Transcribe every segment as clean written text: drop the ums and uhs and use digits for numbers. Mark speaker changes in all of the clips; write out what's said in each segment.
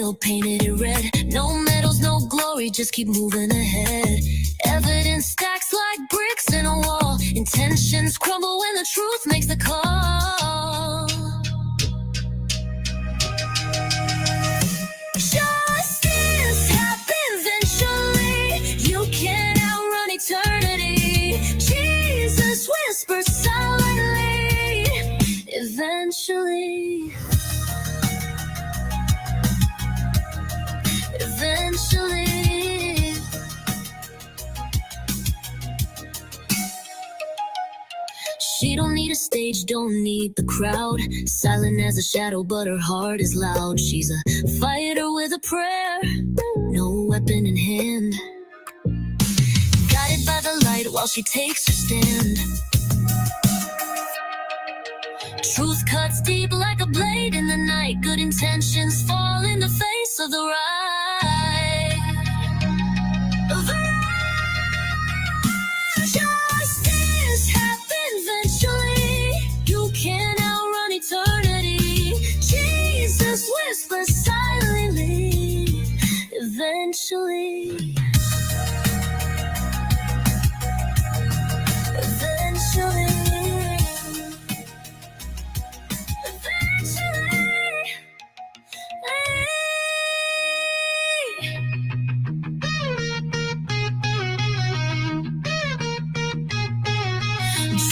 Speaker 1: middle, painted it red. No medals, no glory, just keep moving ahead. Evidence stacks like bricks in a wall. Intentions crumble when the truth makes the call. Justice happens eventually. You can't outrun eternity. Jesus whispers silently. Eventually. Eventually. She don't need a stage, don't need the crowd. Silent as a shadow, but her heart is loud. She's a fighter with a prayer, no weapon in hand. Guided by the light while she takes her stand. Truth cuts deep like a blade in the night. Good intentions fall in the face of the right. Justice happens eventually. You can't outrun eternity. Jesus whispers silently. Eventually. Eventually.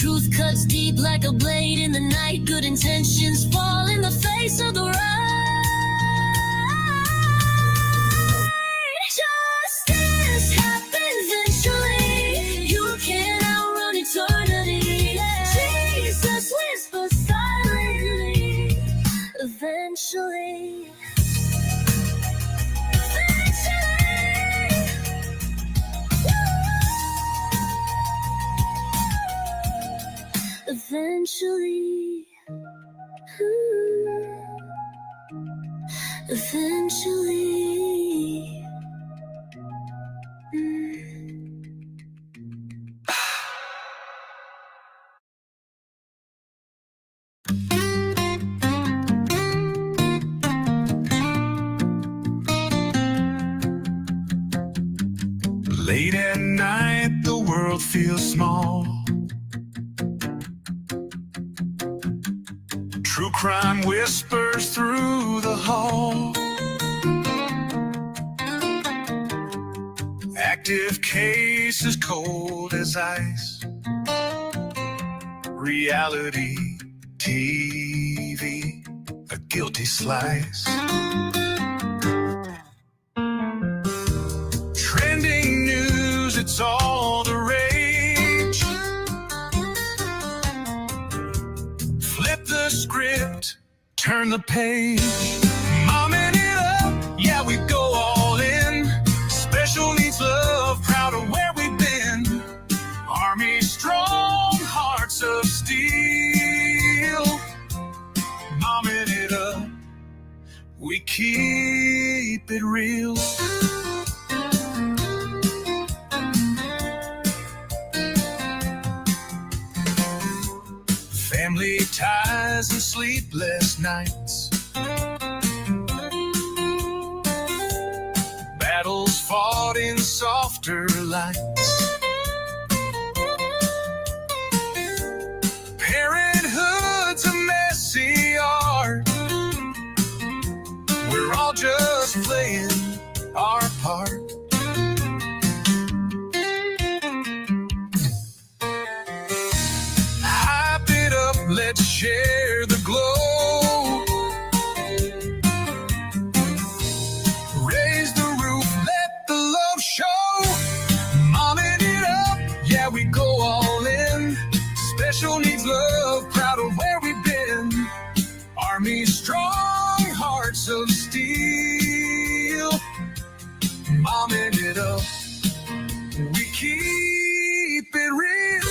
Speaker 1: Truth cuts deep like a blade in the night. Good intentions fall in the face of the right. Justice happens eventually. You can't outrun eternity. Jesus whispers silently. Eventually. Eventually, eventually.
Speaker 2: Late at night, the world feels small. True crime whispers through the hall. Active cases cold as ice. Reality TV, a guilty slice. Trending news, it's all the rage. Flip the script, turn the page. Momming it up, yeah, we go all in. Special needs love, proud of where we've been. Army strong, hearts of steel. Momming it up, we keep it real. Family ties and sleepless nights. Battles fought in softer lights. Parenthood's a messy art. We're all just playing our part. Let's share the glow. Raise the roof, let the love show. Momming it up, yeah, we go all in. Special needs love, proud of where we've been. Army strong, hearts of steel. Momming it up, we keep it real.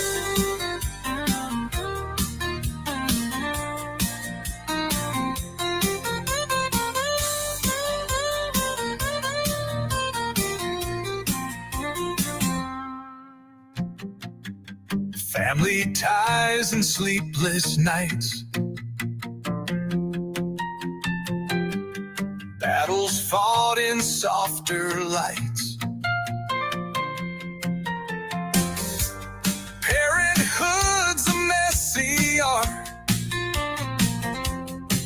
Speaker 2: Family ties and sleepless nights. Battles fought in softer lights. Parenthood's a messy art.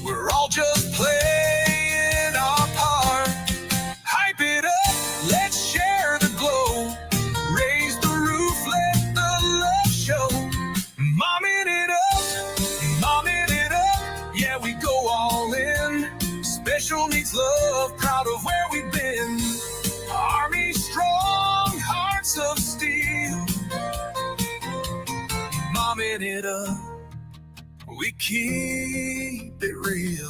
Speaker 2: We're all just playing our part. Hype it up, let's share the glow. Raise the roof, let the love show. Momming it up, yeah, we go all in. Special needs love, proud of where we've been. Army strong, hearts of steel. Momming it up, we keep it real.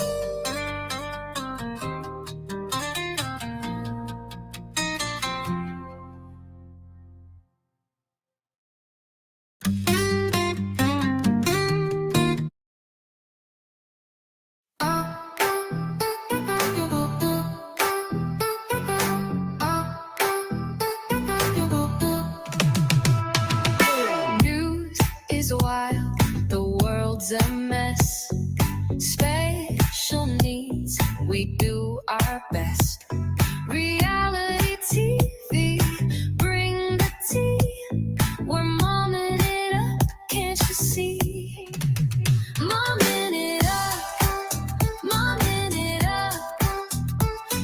Speaker 1: News is wild, the world's a mess. Special needs, we do our best. Reality TV, bring the tea. We're momming it up, can't you see? Momming it up, momming it up.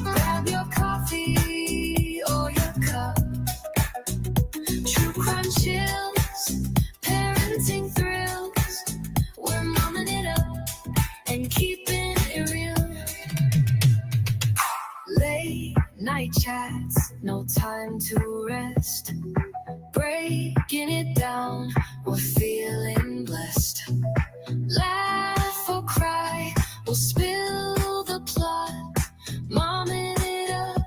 Speaker 1: Grab your coffee or your cup. True crime chills, parenting thrills. We're momming it up and keeping it real. Late night chats, no time to rest. Breaking it down, we're feeling blessed. Laugh or cry, we'll spill the plot. Momming it up,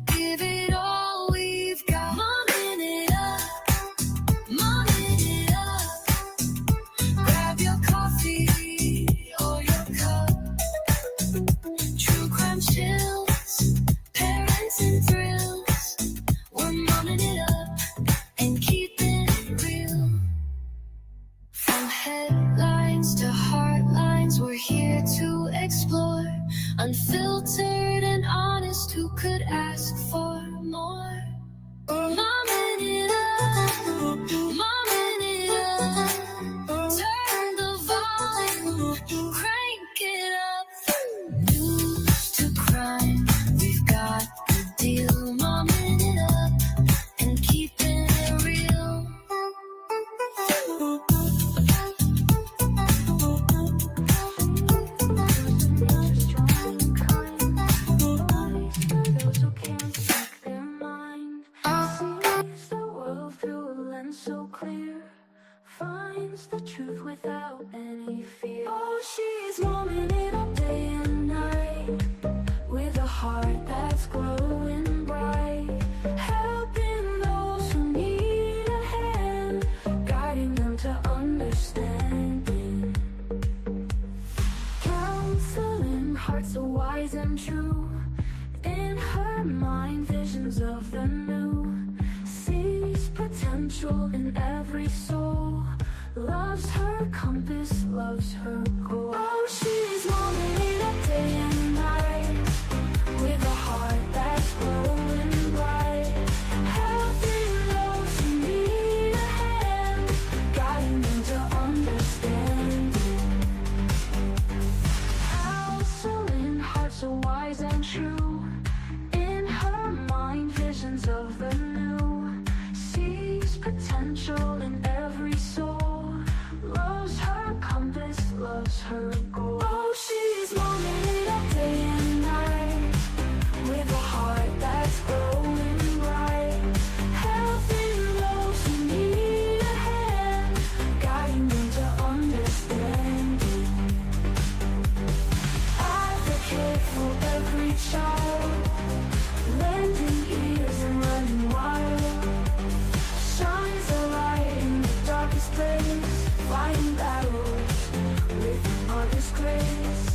Speaker 1: give it all we've got. Momming it up, momming it up. Grab your coffee or your cup. True crime chills, parenting thrills. We're momming it up and keeping it real. From headlines to heartlines, we're here to explore. Unfiltered and honest, who could ask for more? Momming it up, momming it up. Turn the volume, crank it up. News to crime, we've got the deal. Momming it up and keeping it real.
Speaker 3: Those who can't speak their mind sees the world through a lens so clear, finds the truth without any fear. Oh, she's momming it up day and night, with a heart that's glowing bright, helping those who need a hand, guiding them to understanding, counseling hearts so wise and true. In her mind, visions of the new, sees potential in every soul, loves her compass, loves her goal. Oh, she's momming it up day and night, with a heart that's glowing bright, helping those who need a hand, guiding them to understanding, counseling hearts so wise and true. In her mind, visions of the new, sees potential in every soul, loves her compass, loves her goal. Oh, she's momming it up day and night, with a heart that's glowing bright, helping those who need a hand, guiding them to understanding, advocate for every child, lending ears and running wild, shines a light in the darkest place, fighting battles with honest grace.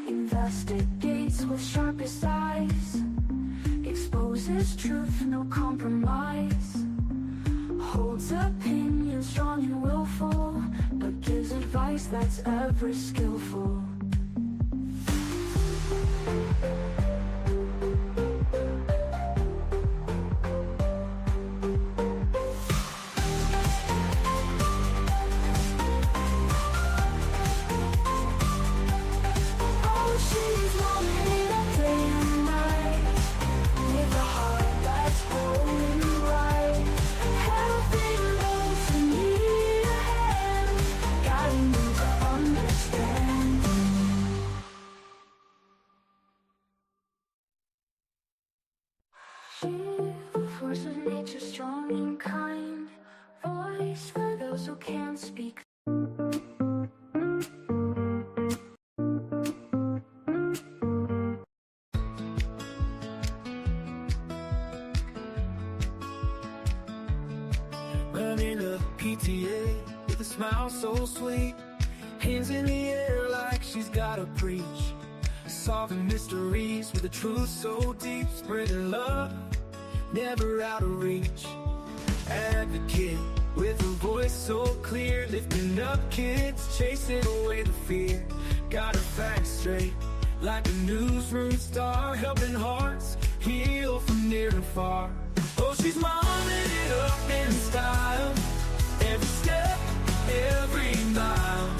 Speaker 3: Investigates with sharpest eyes, exposes truth, no compromise, Holds opinions strong and willful, but gives advice that's ever skillful. Force of nature, strong and kind, voice for those who can't speak.
Speaker 2: Running a PTA with a smile so sweet, hands in the air like she's gotta preach, solving mysteries with a truth so deep, spreading love never out of reach. Advocate with a voice so clear, lifting up kids, chasing away the fear. Got her facts straight like a newsroom star, helping hearts heal from near and far. Oh, she's momming it up in style, every step, every mile.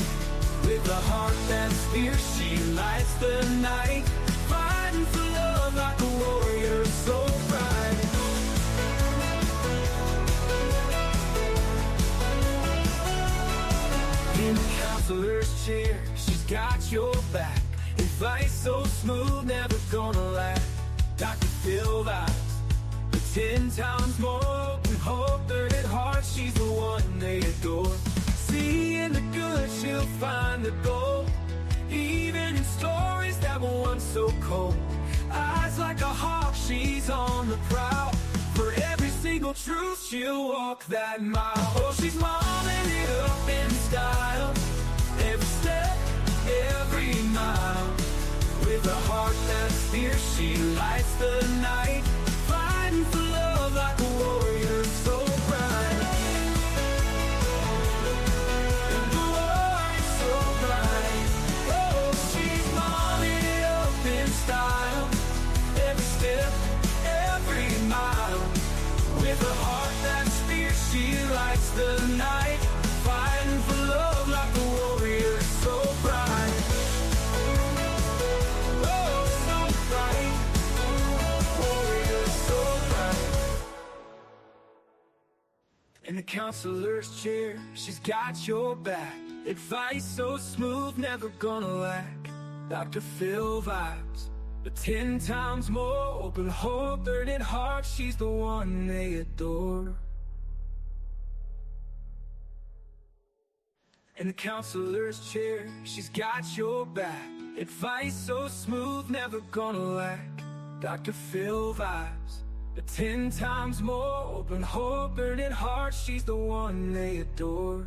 Speaker 2: With a heart that's fierce, she lights the night, fighting for love like a warrior so bright. In the counselor's chair, she's got your back, advice so smooth, never gonna lack. Dr. Phil vibes, but 10 times more open, hope, third at heart, she's the one they adore. Seeing the good, she'll find the gold, even in stories that were once so cold. Eyes like a hawk, she's on the prowl, for every single truth, she'll walk that mile. Oh, she's momming it up in style, every step, every mile. With a heart that's fierce, she lights the night, fighting for love like a warrior so bright. And the warrior so bright. Oh, she's momming it up in style, every step, every mile. With a heart that's fierce, she lights the night, fighting for love like a warrior so bright. Oh, so bright, warrior so bright. In the counselor's chair, she's got your back, advice so smooth, never gonna lack. Dr. Phil vibes, but 10 times more open, hope, third at heart, she's the one they adore. In the counselor's chair, she's got your back, advice so smooth, never gonna lack. Dr. Phil vibes, but 10 times more open, hope, third at heart, she's the one they adore.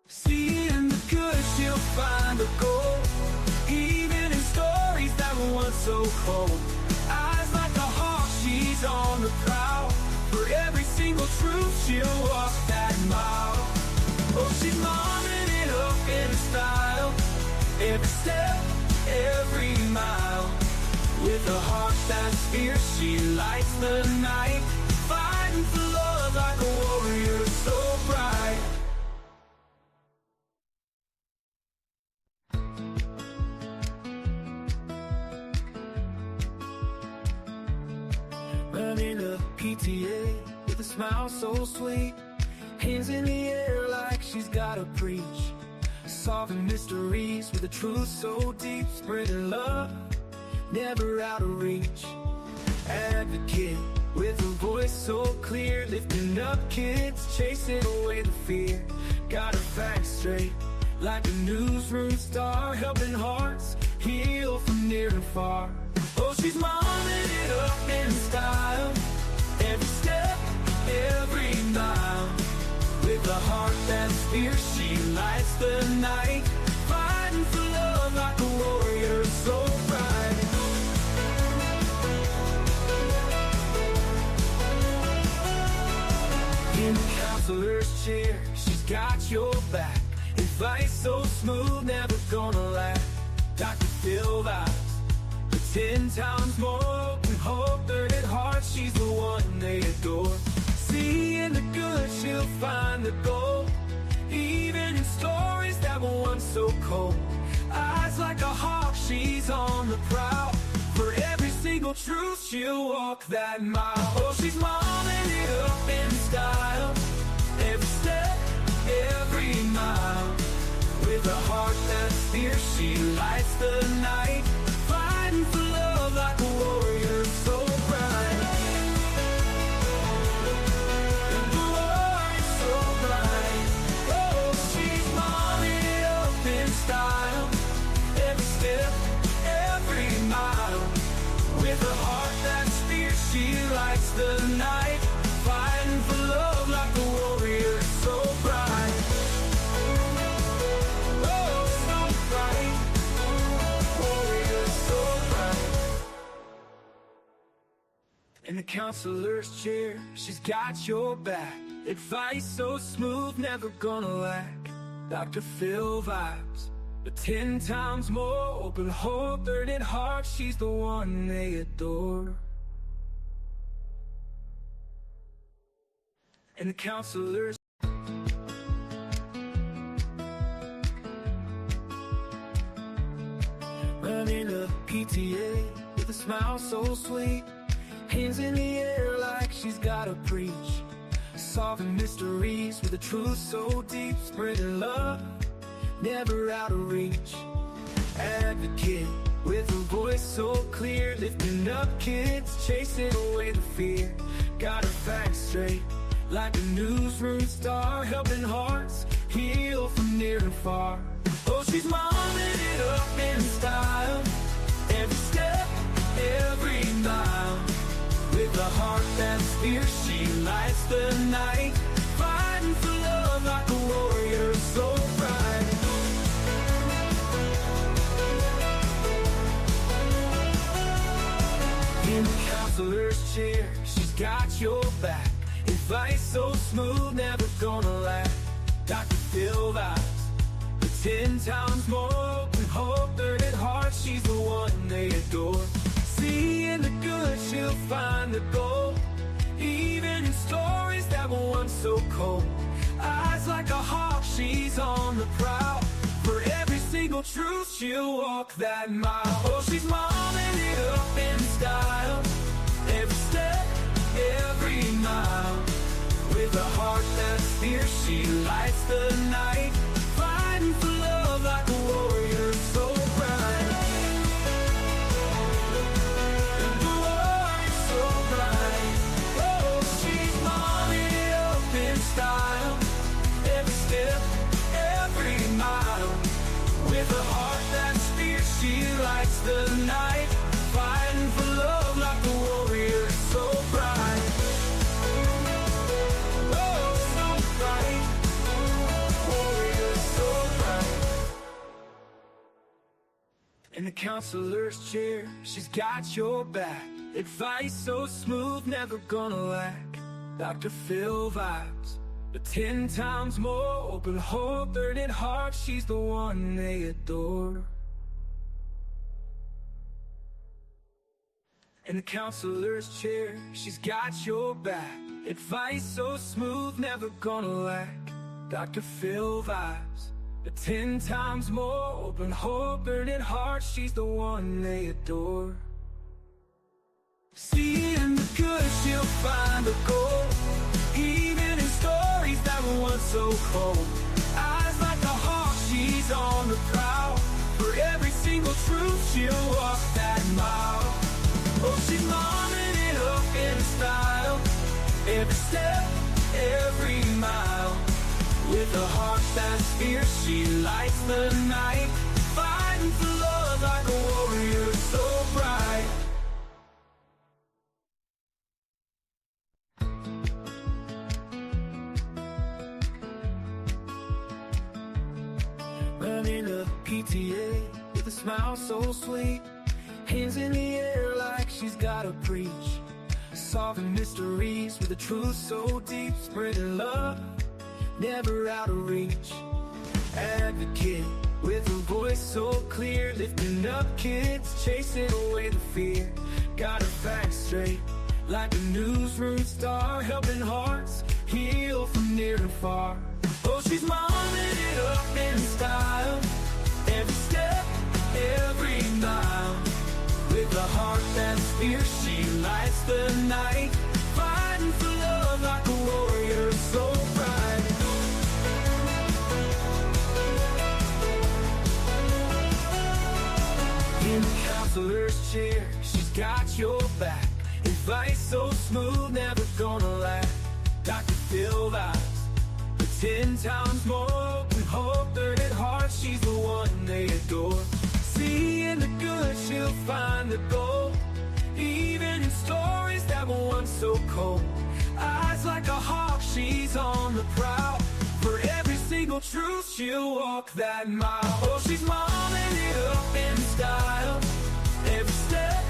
Speaker 2: Seeing the good, she'll find the gold, even in stories that were once so cold. Eyes like a hawk, she's on the prowl, for every single truth, she'll walk that mile. Oh, she's momming it up in style, every step, every mile. With a heart that's fierce, she lights the night, fighting for love like a warrior so bright. Running a PTA with a smile so sweet, hands in the air like she's gotta preach, solving mysteries with a truth so deep, spreading love never out of reach. Advocate with a voice so clear, lifting up kids, chasing away the fear. Got her facts straight like a newsroom star, helping hearts heal from near and far. Oh, she's momming it up in style, every step, every mile. With a heart that's fierce, she lights the night, fighting for love like a warrior so bright. chair, she's got your back. Advice so smooth, never gonna lack. Dr. Phil vibes, but 10 times more open hope, 30 at heart, she's the one they adore. Seeing the good, she'll find the gold, even in stories that were once so cold. Eyes like a hawk, she's on the prowl. For every single truth, she'll walk that mile. Oh, she's momming it up in style, every step, every mile. With a heart that's fierce, she lights the night, fighting for love like a warrior so bright. The warrior so bright. Oh, she's momming it up in style, every step, every mile. With a heart that's fierce, she lights the night, fighting for love like a warrior so bright. Oh, so bright, warrior so bright. In the counselor's chair, she's got your back. Advice so smooth, never gonna lack. Dr. Phil vibes, but 10 times more open hope, 30 at heart, she's the one they adore. And the counselors running a PTA with a smile so sweet, hands in the air like she's gotta preach, solving mysteries with a truth so deep, spreading love, never out of reach. Advocate with a voice so clear, lifting up kids, chasing away the fear. Got her facts straight like a newsroom star, helping hearts heal from near and far. Oh, she's momming it up in style, every step, every mile. With a heart that's fierce, she lights the night, fighting for love like a warrior so bright. In the counselor's chair, she's got your back. Advice so smooth, never gonna lack. Dr. Phil vibes, but 10 times more open hope, 30 at heart, she's the one they adore. Seeing the good, she'll find the gold, even in stories that were once so cold. Eyes like a hawk, she's on the prowl. For every single truth, she'll walk that mile. Oh, she's momming it up in style, every step, every mile. With a heart that's fierce, she lights the night, fighting for love like a warrior so bright. The warrior so bright. Oh, she's momming it up in style, every step, every mile. With a heart that's fierce, she lights the night, fighting for love like a warrior so bright. Oh, so bright, warrior so bright. In the counselor's chair, she's got your back. Advice so smooth, never gonna lack. Dr. Phil vibes, but 10 times more open hope, 30 at heart, she's the one they adore. In the counselor's chair, she's got your back. Advice so smooth, never gonna lack. Dr. Phil vibes, but 10 times more open hope, 30 at heart, she's the one they adore. Seeing the good, she'll find the gold, even in stories that were once so cold. Eyes like a hawk, she's on the prowl. For every single truth, she'll walk that mile. Oh, she's momming it up in style, every step, every mile. With a heart that's fierce, she lights the night, fighting for love like a warrior so bright. Running a PTA with a smile so sweet, hands in the air like she's gotta preach, solving mysteries with a truth so deep, spreading love, never out of reach. Advocate with a voice so clear, lifting up kids, chasing away the fear. Got her facts straight, like a newsroom star, helping hearts heal from near and far. Oh, she's momming it up in style, every step, every mile. With a heart that's fierce, she lights the night, fighting for love like a warrior, so bright. In the counselor's chair, she's got your back, advice so smooth, never gonna lack. Dr. Phil vibes, but 10 times more open, hope, third at heart, she's the one they adore. Seeing the good, she'll find the gold, even in stories that were once so cold. Eyes like a hawk, she's on the prowl, for every single truth, she'll walk that mile. Oh, she's momming it up in style, every step,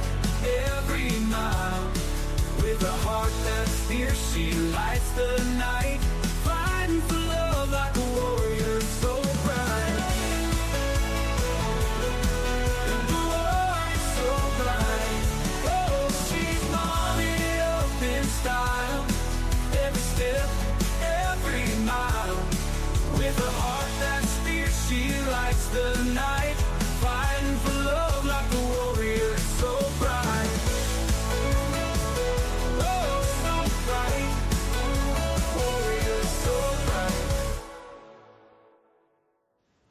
Speaker 2: every mile. With a heart that's fierce, she lights the night, fighting for love like a warrior, so bright. And the warrior so bright. Oh, she's momming it up in style, every step, every mile. With a heart that's fierce, she lights the night, fighting for love like a warrior, so bright.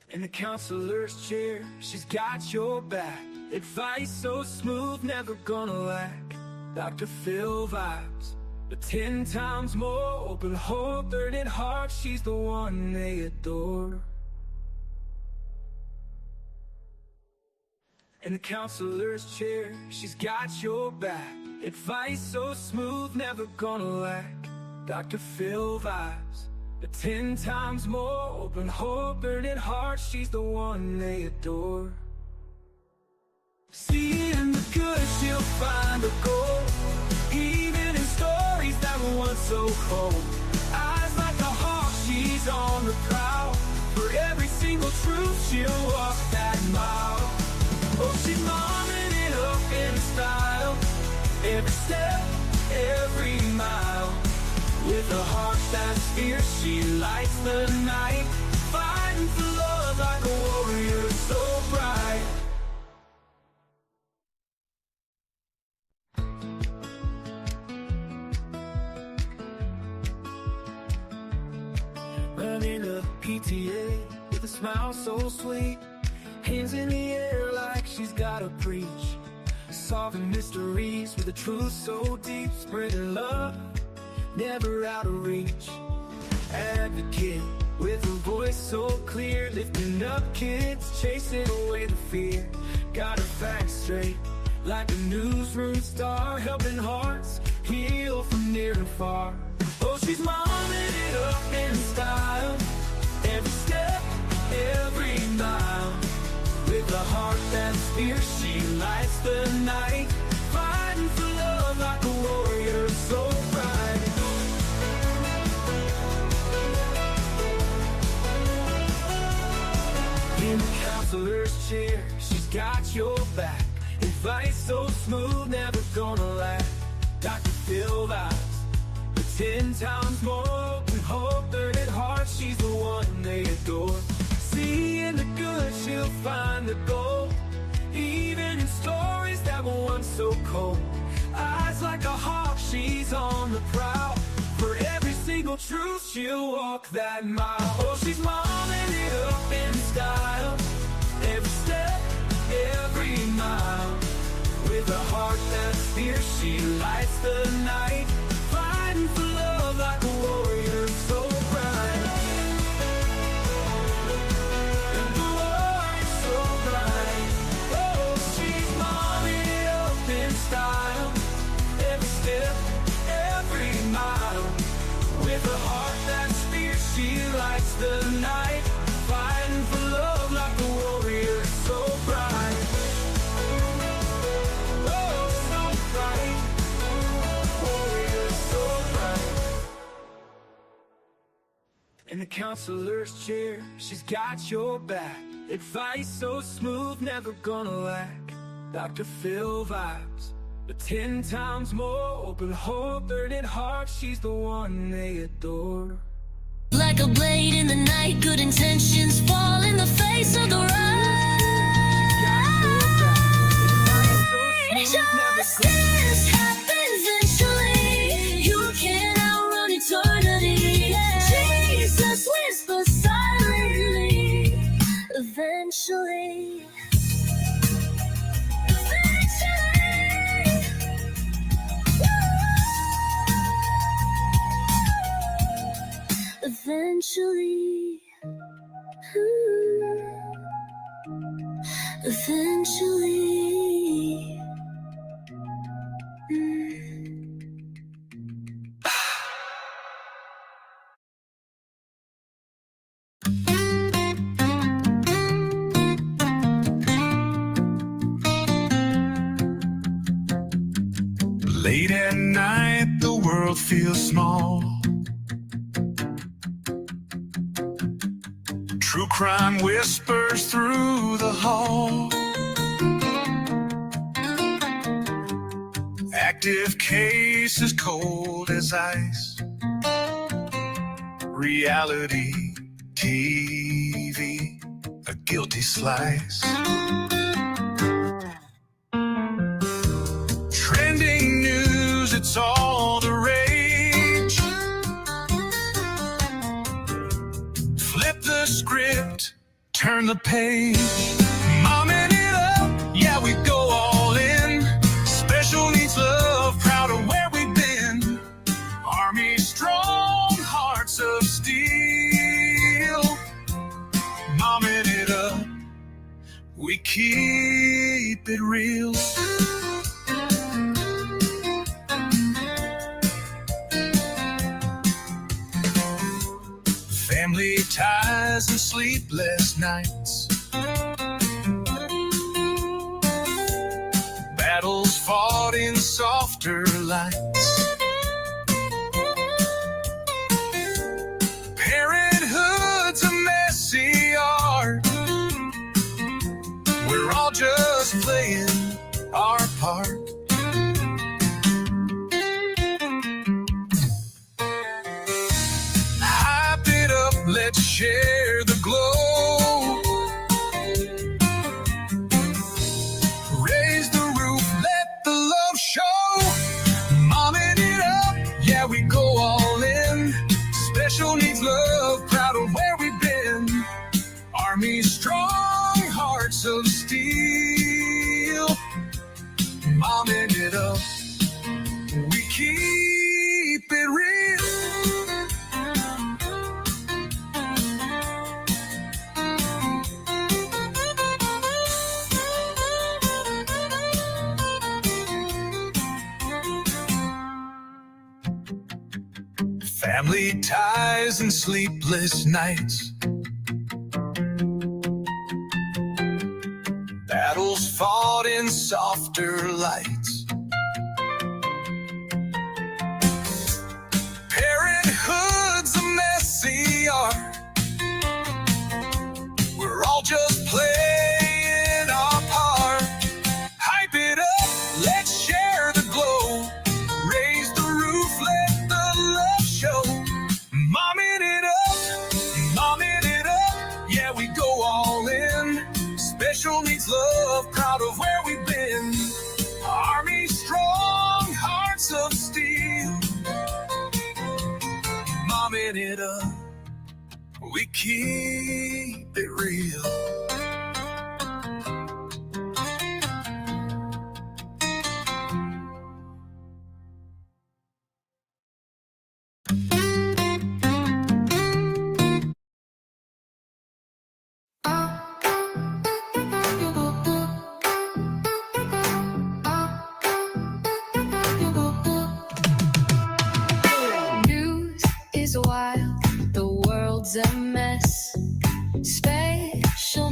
Speaker 2: In the counselor's chair, she's got your back, advice so smooth, never gonna lack. Dr. Phil vibes, but 10 times more open, hope, third at heart, she's the one they adore. In the counselor's chair, she's got your back, advice so smooth, never gonna lack. Dr. Phil vibes, but 10 times more open, hope, burning heart, she's the one they adore. Seeing the good, she'll find the gold, even in stories that were once so cold. Eyes like a hawk, she's on the prowl, for every single truth, she'll walk that mile. Oh, she's momming it up in style, every step, every mile. With a heart that's fierce, she lights the night, fighting for love like a warrior, so bright. Running a PTA with a smile so sweet, hands in the air like she's gotta preach. Solving mysteries with a truth so deep, spreading love, never out of reach. Advocate with a voice so clear, lifting up kids, chasing away the fear. Got her facts straight, like a newsroom star, helping hearts heal from near and far. Oh, she's momming it up in style, every step, every mile. With a heart that's fierce, she lights the night, fighting for love like a warrior, so bright. In the counselor's chair, she's got your back, advice so smooth, never gonna lack. Dr. Phil vibes, but 10 times more open, hope, third at heart, she's the one they adore. Seeing the good, she'll find the gold, even in stories that were once so cold. Eyes like a hawk, she's on the prowl, for every single truth, she'll walk that mile. Oh, she's momming it up in style, every step, every mile. With a heart that's fierce, she lights the night, fighting for love like a warrior, so bright. And the warrior so bright. Oh, she's momming it up in style, every step, every mile. With a heart that's fierce, she lights the night, fighting for love like a counselor's chair, she's got your back. Advice so smooth, never gonna lack. Dr. Phil vibes, but 10 times more. Open heart, burning heart, she's the one they adore.
Speaker 1: Like a blade in the night, good intentions fall in the face of the right. Justice happens eventually. You can't outrun eternity. Jesus whispers silently. Eventually. Eventually. Eventually.
Speaker 2: Late at night, the world feels small. True crime whispers through the hall. Active cases cold as ice. Reality TV, a guilty slice. Trending news, it's all the rage. Flip the script, turn the page. Momming it up, yeah, we go all in. Special needs love, proud of where we've been. Army strong, hearts of steel. Momming it up, we keep it real. Family ties and sleepless nights. Battles fought in softer lights. Parenthood's a messy art. We're all just playing our part. Hype it up, let's share the glow. Raise the roof, let the love show. Momming it up, yeah, we go all in. Special needs love, proud of where we've been. Army strong, hearts of steel. Momming it up, we keep it real. Family ties and sleepless nights. Battles fought in softer lights. Parenthood's a messy art. We're all just playing our part. Hype it up, let's share the glow. Raise the roof, let the love show. Momming it up, yeah, we go all in. Special needs love, proud of where we've been. Army strong, hearts of steel. Momming it up, we keep it real.
Speaker 1: News is wild, the world's a mess. Special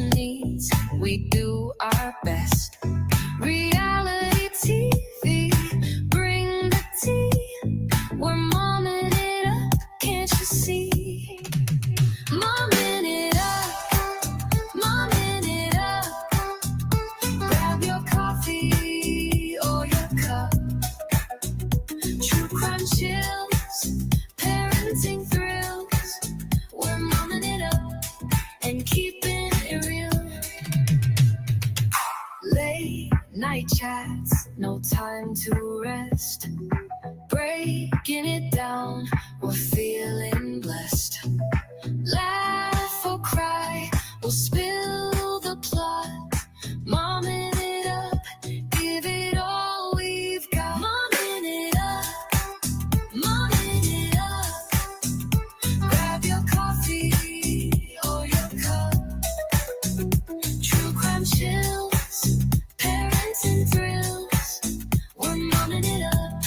Speaker 1: Late chats, no time to rest. Breaking it down, we're feeling blessed. Laugh or cry, we'll spill the plot. Momming it up, give it all we've got. Momming it up, momming it up. Grab your coffee or your cup. True crime chills, parenting thrills. We're momming it up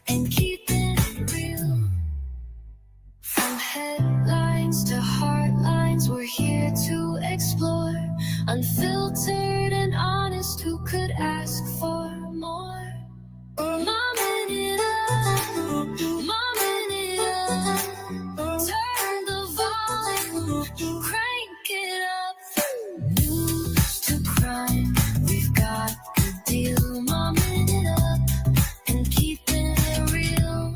Speaker 1: and keeping it real. From headlines to heartlines, we're here to explore. Unfiltered and honest, who could ask for more? Momming it up, momming it up. Turn the volume, crank it up. News to crime, we've got the deal. Momming it up and keeping it real.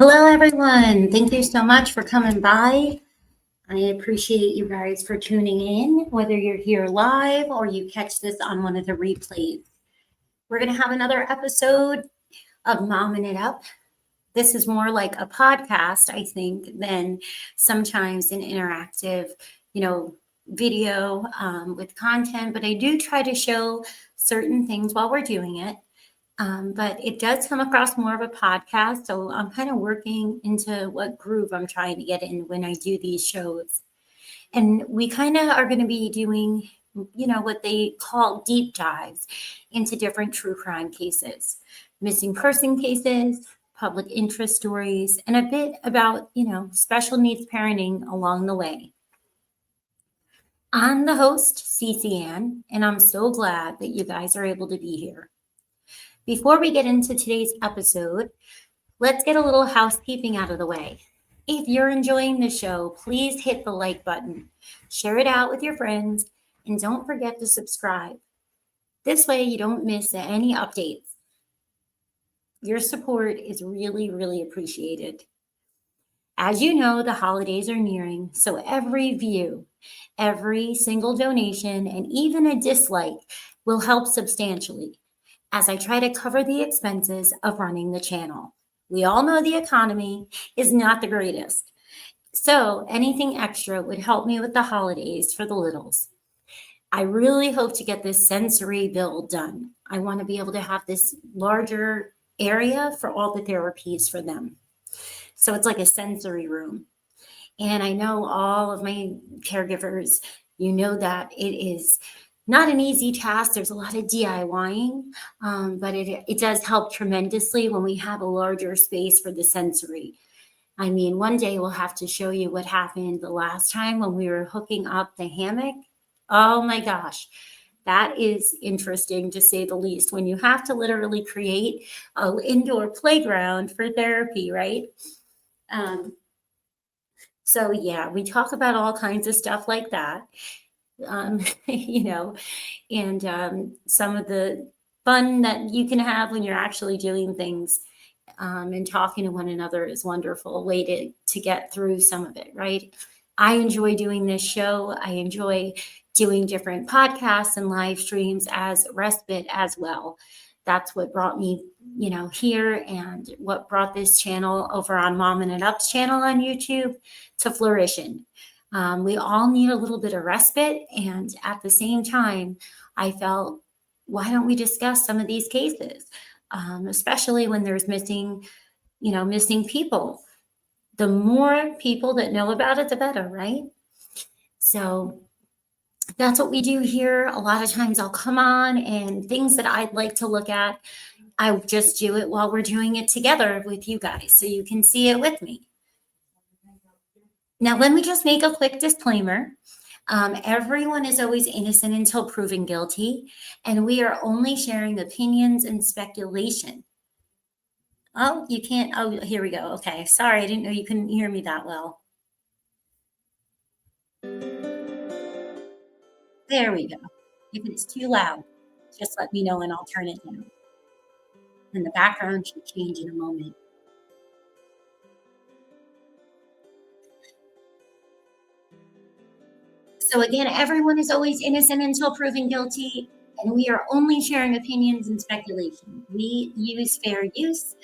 Speaker 4: Hello, everyone. Thank you so much for coming by. I appreciate you guys for tuning in, whether you're here live or you catch this on one of the replays. We're going to have another episode of Momming It Up. This is more like a podcast, I think, than sometimes an interactive, video with content. But I do try to show certain things while we're doing it. But it does come across more of a podcast. So I'm kind of working into what groove I'm trying to get in when I do these shows. And we kind of are going to be doing, what they call deep dives into different true crime cases, missing person cases, public interest stories, and a bit about, special needs parenting along the way. I'm the host, Cece Ann, and I'm so glad that you guys are able to be here. Before we get into today's episode, let's get a little housekeeping out of the way. If you're enjoying the show, please hit the like button, share it out with your friends, and don't forget to subscribe. This way you don't miss any updates. Your support is really, really appreciated. As you know, the holidays are nearing, so every view, every single donation, and even a dislike will help substantially as I try to cover the expenses of running the channel. We all know the economy is not the greatest. So anything extra would help me with the holidays for the littles. I really hope to get this sensory build done. I want to be able to have this larger area for all the therapies for them. So it's like a sensory room. And I know all of my caregivers, you know that it is not an easy task. There's a lot of DIYing, but it does help tremendously when we have a larger space for the sensory. I mean, one day we'll have to show you what happened the last time when we were hooking up the hammock. Oh my gosh, that is interesting to say the least. When you have to literally create an indoor playground for therapy, right? So yeah, we talk about all kinds of stuff like that, you know, and some of the fun that you can have when you're actually doing things and talking to one another is wonderful. A way to get through some of it, right? I enjoy doing this show. I enjoy doing different podcasts and live streams as respite as well. That's what brought me, here, and what brought this channel over on Mom and It Up's channel on YouTube to flourishing. We all need a little bit of respite, and at the same time, I felt, why don't we discuss some of these cases, especially when there's missing people. The more people that know about it, the better, right? So that's what we do here. A lot of times I'll come on and things that I'd like to look at, I just do it while we're doing it together with you guys so you can see it with me. Now, let me just make a quick disclaimer. Everyone is always innocent until proven guilty, and we are only sharing opinions and speculation. Oh, you can't. Oh, here we go. Okay. Sorry, I didn't know you couldn't hear me that well. There we go. If it's too loud, just let me know and I'll turn it down. And the background should change in a moment. So again, everyone is always innocent until proven guilty, and we are only sharing opinions and speculation. We use fair use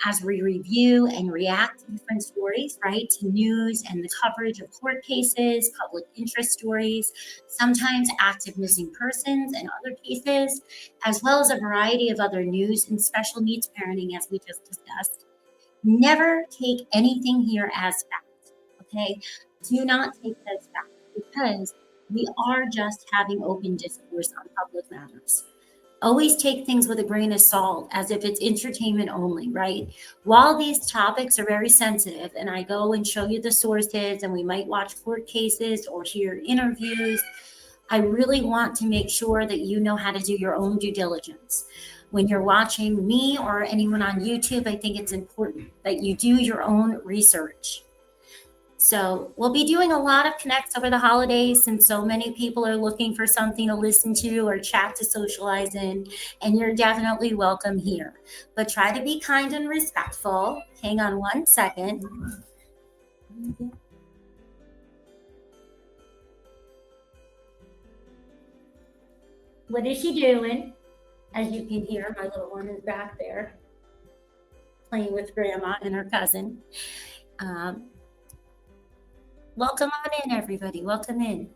Speaker 4: as we review and react to different stories, right? To news and the coverage of court cases, public interest stories, sometimes active missing persons and other cases, as well as a variety of other news and special needs parenting, as we just discussed. Never take anything here as fact, okay? Do not take it as fact, because we are just having open discourse on public matters. Always take things with a grain of salt, as if it's entertainment only, right? While these topics are very sensitive, and I go and show you the sources, and we might watch court cases or hear interviews, I really want to make sure that you know how to do your own due diligence. When you're watching me or anyone on YouTube, I think it's important that you do your own research. So we'll be doing a lot of connects over the holidays, since so many people are looking for something to listen to or chat to socialize in, and you're definitely welcome here. But try to be kind and respectful. Hang on one second. What is she doing? As you can hear, my little one is back there playing with Grandma and her cousin. Welcome on in, everybody. Welcome in.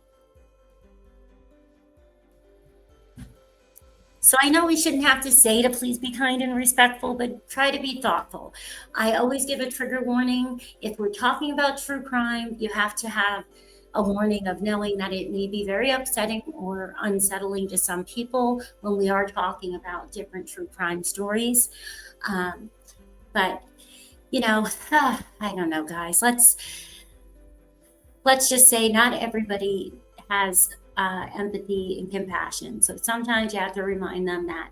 Speaker 4: So I know we shouldn't have to say to please be kind and respectful, but try to be thoughtful. I always give a trigger warning. If we're talking about true crime, you have to have a warning of knowing that it may be very upsetting or unsettling to some people when we are talking about different true crime stories. But, I don't know, guys. Let's just say not everybody has empathy and compassion. So sometimes you have to remind them that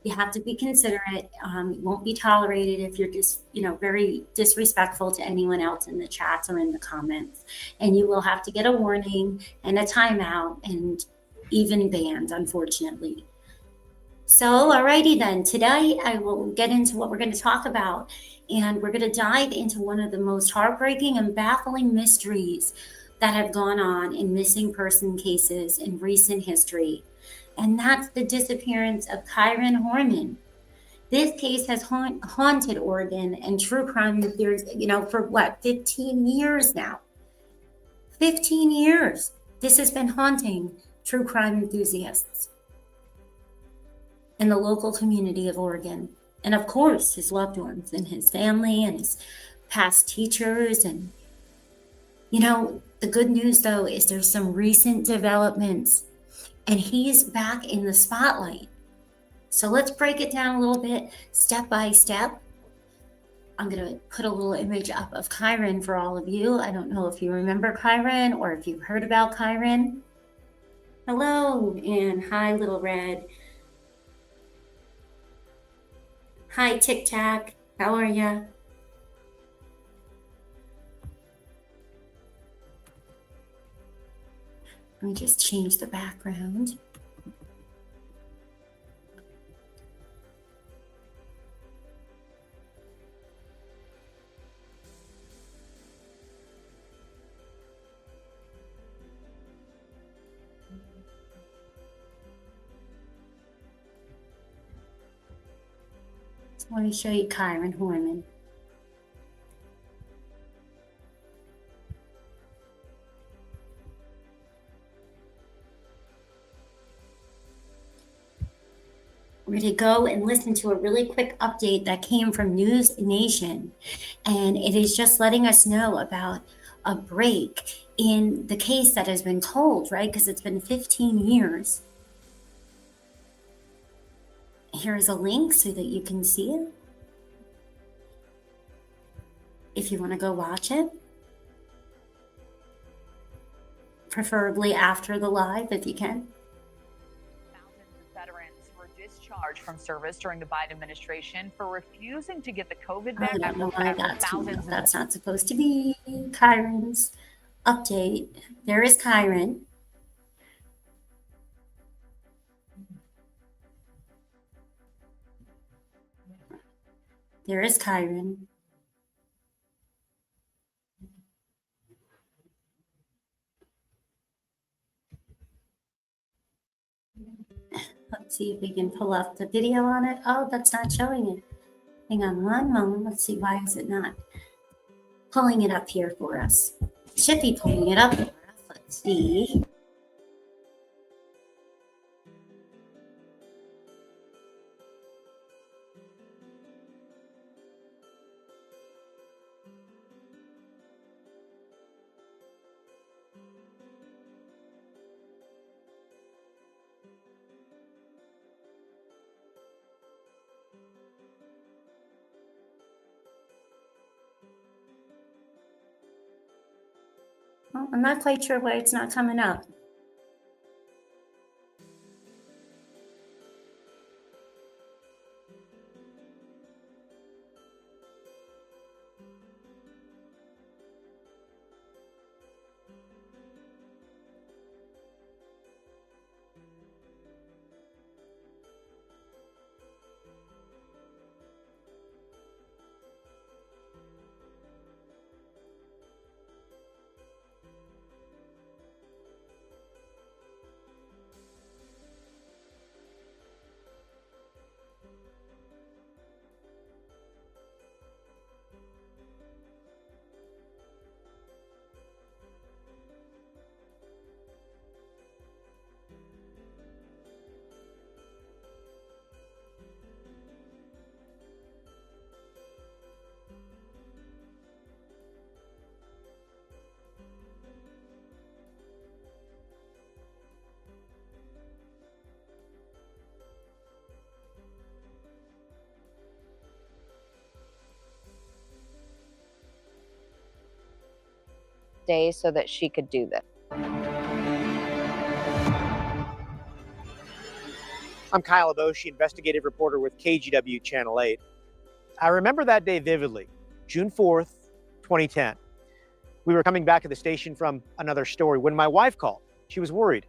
Speaker 4: you have to be considerate. It won't be tolerated if you're just, very disrespectful to anyone else in the chats or in the comments. And you will have to get a warning and a timeout and even banned, unfortunately. So, alrighty then. Today I will get into what we're going to talk about. And we're going to dive into one of the most heartbreaking and baffling mysteries that have gone on in missing person cases in recent history. And that's the disappearance of Kyron Horman. This case has haunted Oregon and true crime theories, for what, 15 years now? 15 years. This has been haunting true crime enthusiasts in the local community of Oregon. And of course, his loved ones and his family and his past teachers. And, the good news, though, is there's some recent developments and he's back in the spotlight. So let's break it down a little bit, step by step. I'm going to put a little image up of Kyron for all of you. I don't know if you remember Kyron or if you've heard about Kyron. Hello, and hi, Little Red. Hi, Tic Tac. How are ya? Let me just change the background. Let me show you Kyron Horman. We're going to go and listen to a really quick update that came from News Nation. And it is just letting us know about a break in the case that has been told, right? Because it's been 15 years. Here is a link so that you can see it. If you want to go watch it. Preferably after the live, if you can.
Speaker 5: Thousands of veterans were discharged from service during the Biden administration for refusing to get the COVID
Speaker 4: I don't know why
Speaker 5: vaccine.
Speaker 4: that's not supposed to be Kyron's update. There is Kyron. There is Kyron. Let's see if we can pull up the video on it. Oh, that's not showing it. Hang on one moment. Let's see. Why is it not pulling it up here for us? Should be pulling it up for us. Let's see. Well, I'm not quite sure why it's not coming up.
Speaker 6: Day so that she could do this.
Speaker 7: I'm Kyle Aboshi, investigative reporter with KGW Channel 8. I remember that day vividly, June 4th, 2010. We were coming back to the station from another story when my wife called. She was worried.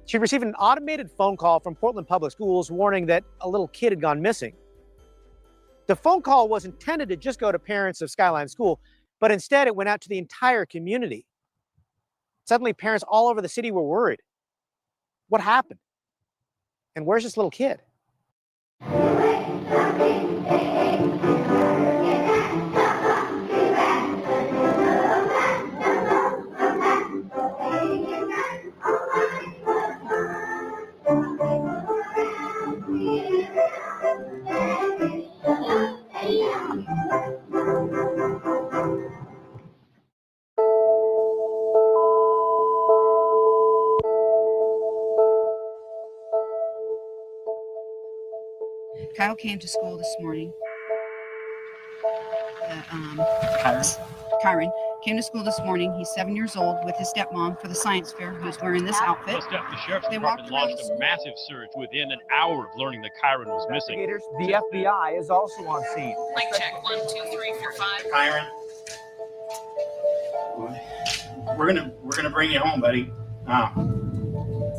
Speaker 7: She received an automated phone call from Portland Public Schools warning that a little kid had gone missing. The phone call was intended to just go to parents of Skyline School, but instead it went out to the entire community. Suddenly, parents all over the city were worried. What happened? And where's this little kid?
Speaker 8: Kyle came to school this morning. Kyron came to school this morning. He's 7 years old with his stepmom for the science fair, who's wearing this outfit.
Speaker 9: The Sheriff's Department launched a massive search within an hour of learning that Kyron was missing.
Speaker 7: The FBI is also on scene.
Speaker 10: Mic check, 1, 2, 3, 4, 5.
Speaker 11: Kyron, we're gonna bring you home, buddy.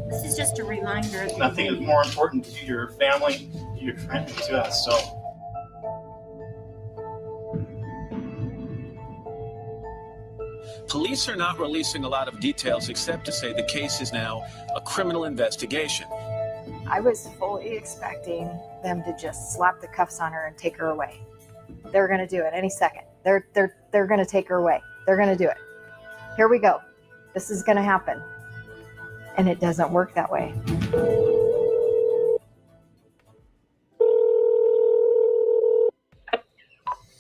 Speaker 4: This is just a reminder.
Speaker 11: Nothing is more important to your family, to your friends, to us. So.
Speaker 12: Police are not releasing a lot of details except to say the case is now a criminal investigation.
Speaker 13: I was fully expecting them to just slap the cuffs on her and take her away. They're going to do it any second. They're going to take her away. They're going to do it. Here we go. This is going to happen. And it doesn't work that way.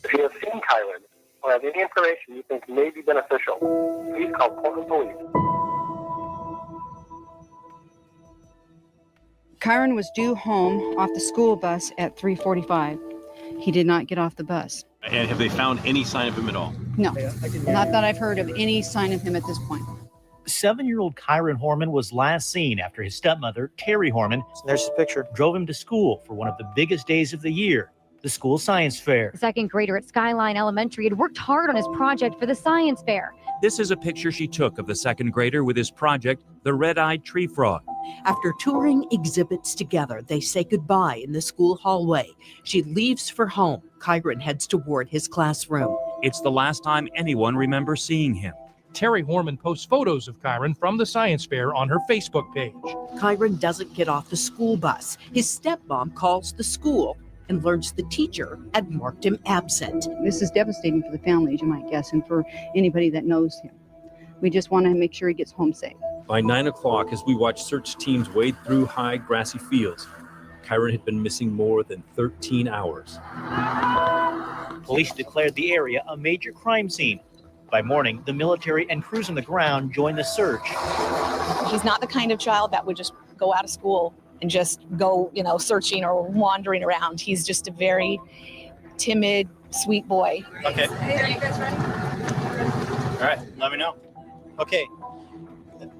Speaker 14: If you have seen Kyron or have any information you think may be beneficial, please call Portland Police.
Speaker 8: Kyron was due home off the school bus at 3:45. He did not get off the bus.
Speaker 9: And have they found any sign of him at all?
Speaker 8: No, not that I've heard of any sign of him at this point.
Speaker 15: 7-year-old Kyron Horman was last seen after his stepmother, Terry Horman,
Speaker 7: There's his picture.
Speaker 15: drove him to school for one of the biggest days of the year, the school science fair.
Speaker 16: The second grader at Skyline Elementary had worked hard on his project for the science fair.
Speaker 17: This is a picture she took of the second grader with his project, the red-eyed tree frog.
Speaker 18: After touring exhibits together, they say goodbye in the school hallway. She leaves for home. Kyron heads toward his classroom.
Speaker 17: It's the last time anyone remembers seeing him.
Speaker 19: Terry Horman posts photos of Kyron from the science fair on her Facebook page.
Speaker 18: Kyron doesn't get off the school bus. His stepmom calls the school and learns the teacher had marked him absent.
Speaker 8: This is devastating for the family, as you might guess, and for anybody that knows him. We just want to make sure he gets home safe.
Speaker 9: By 9 o'clock, as we watched search teams wade through high grassy fields, Kyron had been missing more than 13 hours.
Speaker 15: Police declared the area a major crime scene. By morning, the military and crews on the ground joined the search.
Speaker 10: He's not the kind of child that would just go out of school and just go, searching or wandering around. He's just a very timid, sweet boy.
Speaker 11: Okay.
Speaker 10: Hey, are you guys ready?
Speaker 11: All right, let me know. Okay.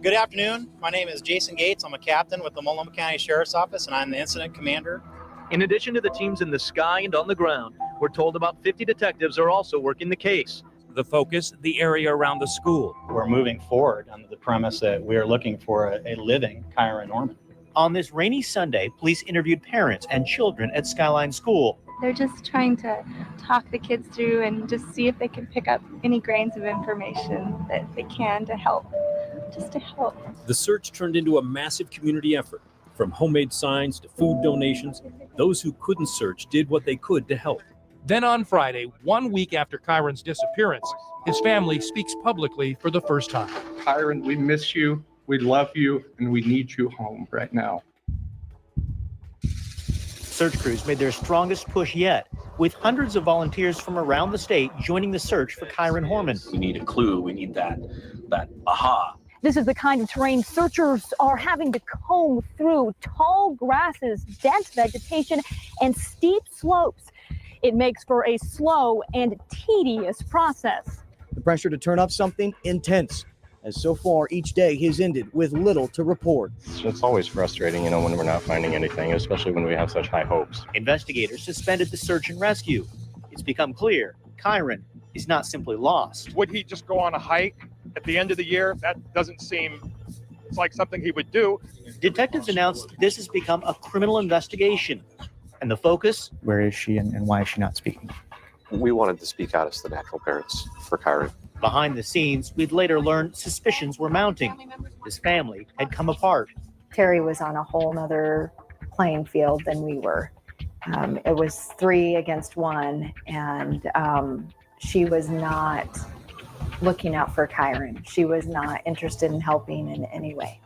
Speaker 11: Good afternoon. My name is Jason Gates. I'm a captain with the Multnomah County Sheriff's Office, and I'm the incident commander.
Speaker 20: In addition to the teams in the sky and on the ground, we're told about 50 detectives are also working the case.
Speaker 17: The focus, the area around the school.
Speaker 11: We're moving forward under the premise that we're looking for a living Kyron Horman.
Speaker 15: On this rainy Sunday, police interviewed parents and children at Skyline School.
Speaker 21: They're just trying to talk the kids through and just see if they can pick up any grains of information that they can to help, just to help.
Speaker 9: The search turned into a massive community effort. From homemade signs to food donations, those who couldn't search did what they could to help.
Speaker 19: Then on Friday, 1 week after Kyron's disappearance, his family speaks publicly for the first time.
Speaker 22: Kyron, we miss you, we love you, and we need you home right now.
Speaker 15: Search crews made their strongest push yet, with hundreds of volunteers from around the state joining the search for Kyron Horman.
Speaker 12: We need a clue. We need that aha.
Speaker 16: This is the kind of terrain searchers are having to comb through: tall grasses, dense vegetation, and steep slopes. It makes for a slow and tedious process.
Speaker 23: The pressure to turn up something intense, as so far each day has ended with little to report.
Speaker 14: It's always frustrating, when we're not finding anything, especially when we have such high hopes.
Speaker 15: Investigators suspended the search and rescue. It's become clear Kyron is not simply lost.
Speaker 24: Would he just go on a hike at the end of the year? That doesn't seem like something he would do.
Speaker 15: Detectives announced this has become a criminal investigation. And the focus?
Speaker 25: Where is she and why is she not speaking?
Speaker 14: We wanted to speak out as the natural parents for Kyron.
Speaker 15: Behind the scenes, we'd later learn suspicions were mounting. His family had come apart.
Speaker 13: Terry was on a whole nother playing field than we were. It was 3 against 1, and she was not looking out for Kyron. She was not interested in helping in any way.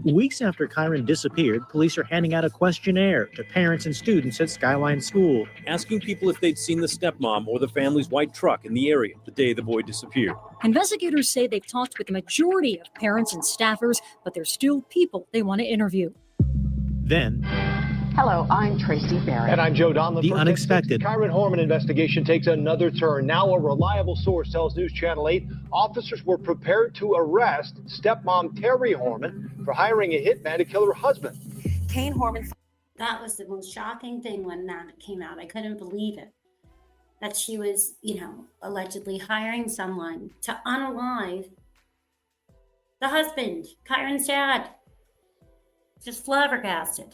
Speaker 15: Weeks after Kyron disappeared, police are handing out a questionnaire to parents and students at Skyline School,
Speaker 9: asking people if they'd seen the stepmom or the family's white truck in the area the day the boy disappeared.
Speaker 26: Investigators say they've talked with the majority of parents and staffers, but there's still people they want to interview.
Speaker 15: Then,
Speaker 1: Hello, I'm Tracy Barrett.
Speaker 2: And I'm Joe Donlin.
Speaker 23: The unexpected.
Speaker 2: Kyron Horman investigation takes another turn. Now a reliable source tells News Channel 8 officers were prepared to arrest stepmom Terry Horman for hiring a hitman to kill her husband.
Speaker 3: Kane Horman. That was the most shocking thing when that came out. I couldn't believe it. That she was, allegedly hiring someone to unalive the husband, Kyron's dad. Just flabbergasted.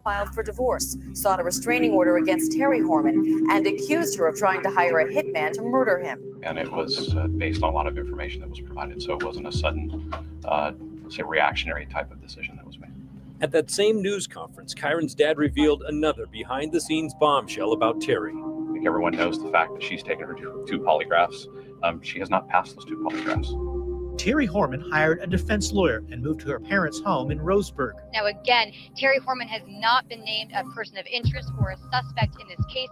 Speaker 4: Filed for divorce, sought a restraining order against Terry Horman, and accused her of trying to hire a hitman to murder him.
Speaker 5: And it was based on a lot of information that was provided, so it wasn't a sudden, say, reactionary type of decision that was made.
Speaker 9: At that same news conference, Kyron's dad revealed another behind-the-scenes bombshell about Terry.
Speaker 5: I think everyone knows the fact that she's taken her two polygraphs. She has not passed those two polygraphs.
Speaker 23: Terry Horman hired a defense lawyer and moved to her parents' home in Roseburg.
Speaker 6: Now, again, Terry Horman has not been named a person of interest or a suspect in this case.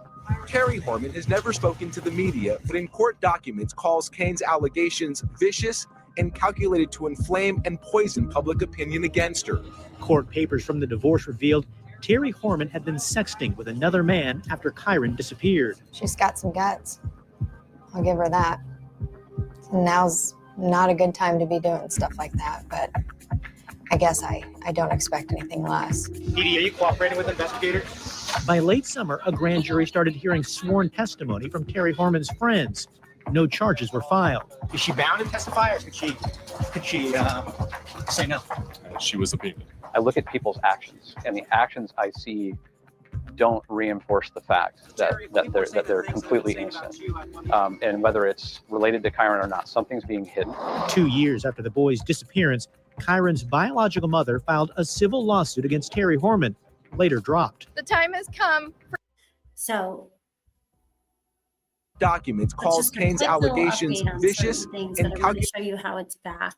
Speaker 27: Terry Horman has never spoken to the media, but in court documents calls Kane's allegations vicious and calculated to inflame and poison public opinion against her.
Speaker 23: Court papers from the divorce revealed Terry Horman had been sexting with another man after Kyron disappeared.
Speaker 13: She's got some guts. I'll give her that. Now's not a good time to be doing stuff like that, but I guess I don't expect anything less.
Speaker 2: Edie, are you cooperating with investigators?
Speaker 23: By late summer, a grand jury started hearing sworn testimony from Terry Horman's friends. No charges were filed.
Speaker 2: Is she bound to testify, or could she say no?
Speaker 5: She was subpoenaed. I look at people's actions, and the actions I see don't reinforce the fact that they're completely innocent. And whether it's related to Kyron or not, something's being hidden.
Speaker 23: 2 years after the boy's disappearance, Kyron's biological mother filed a civil lawsuit against Terry Horman, later dropped.
Speaker 6: The time has come.
Speaker 3: So
Speaker 27: documents calls Kane's allegations vicious and calculated.
Speaker 3: Show you how it's back.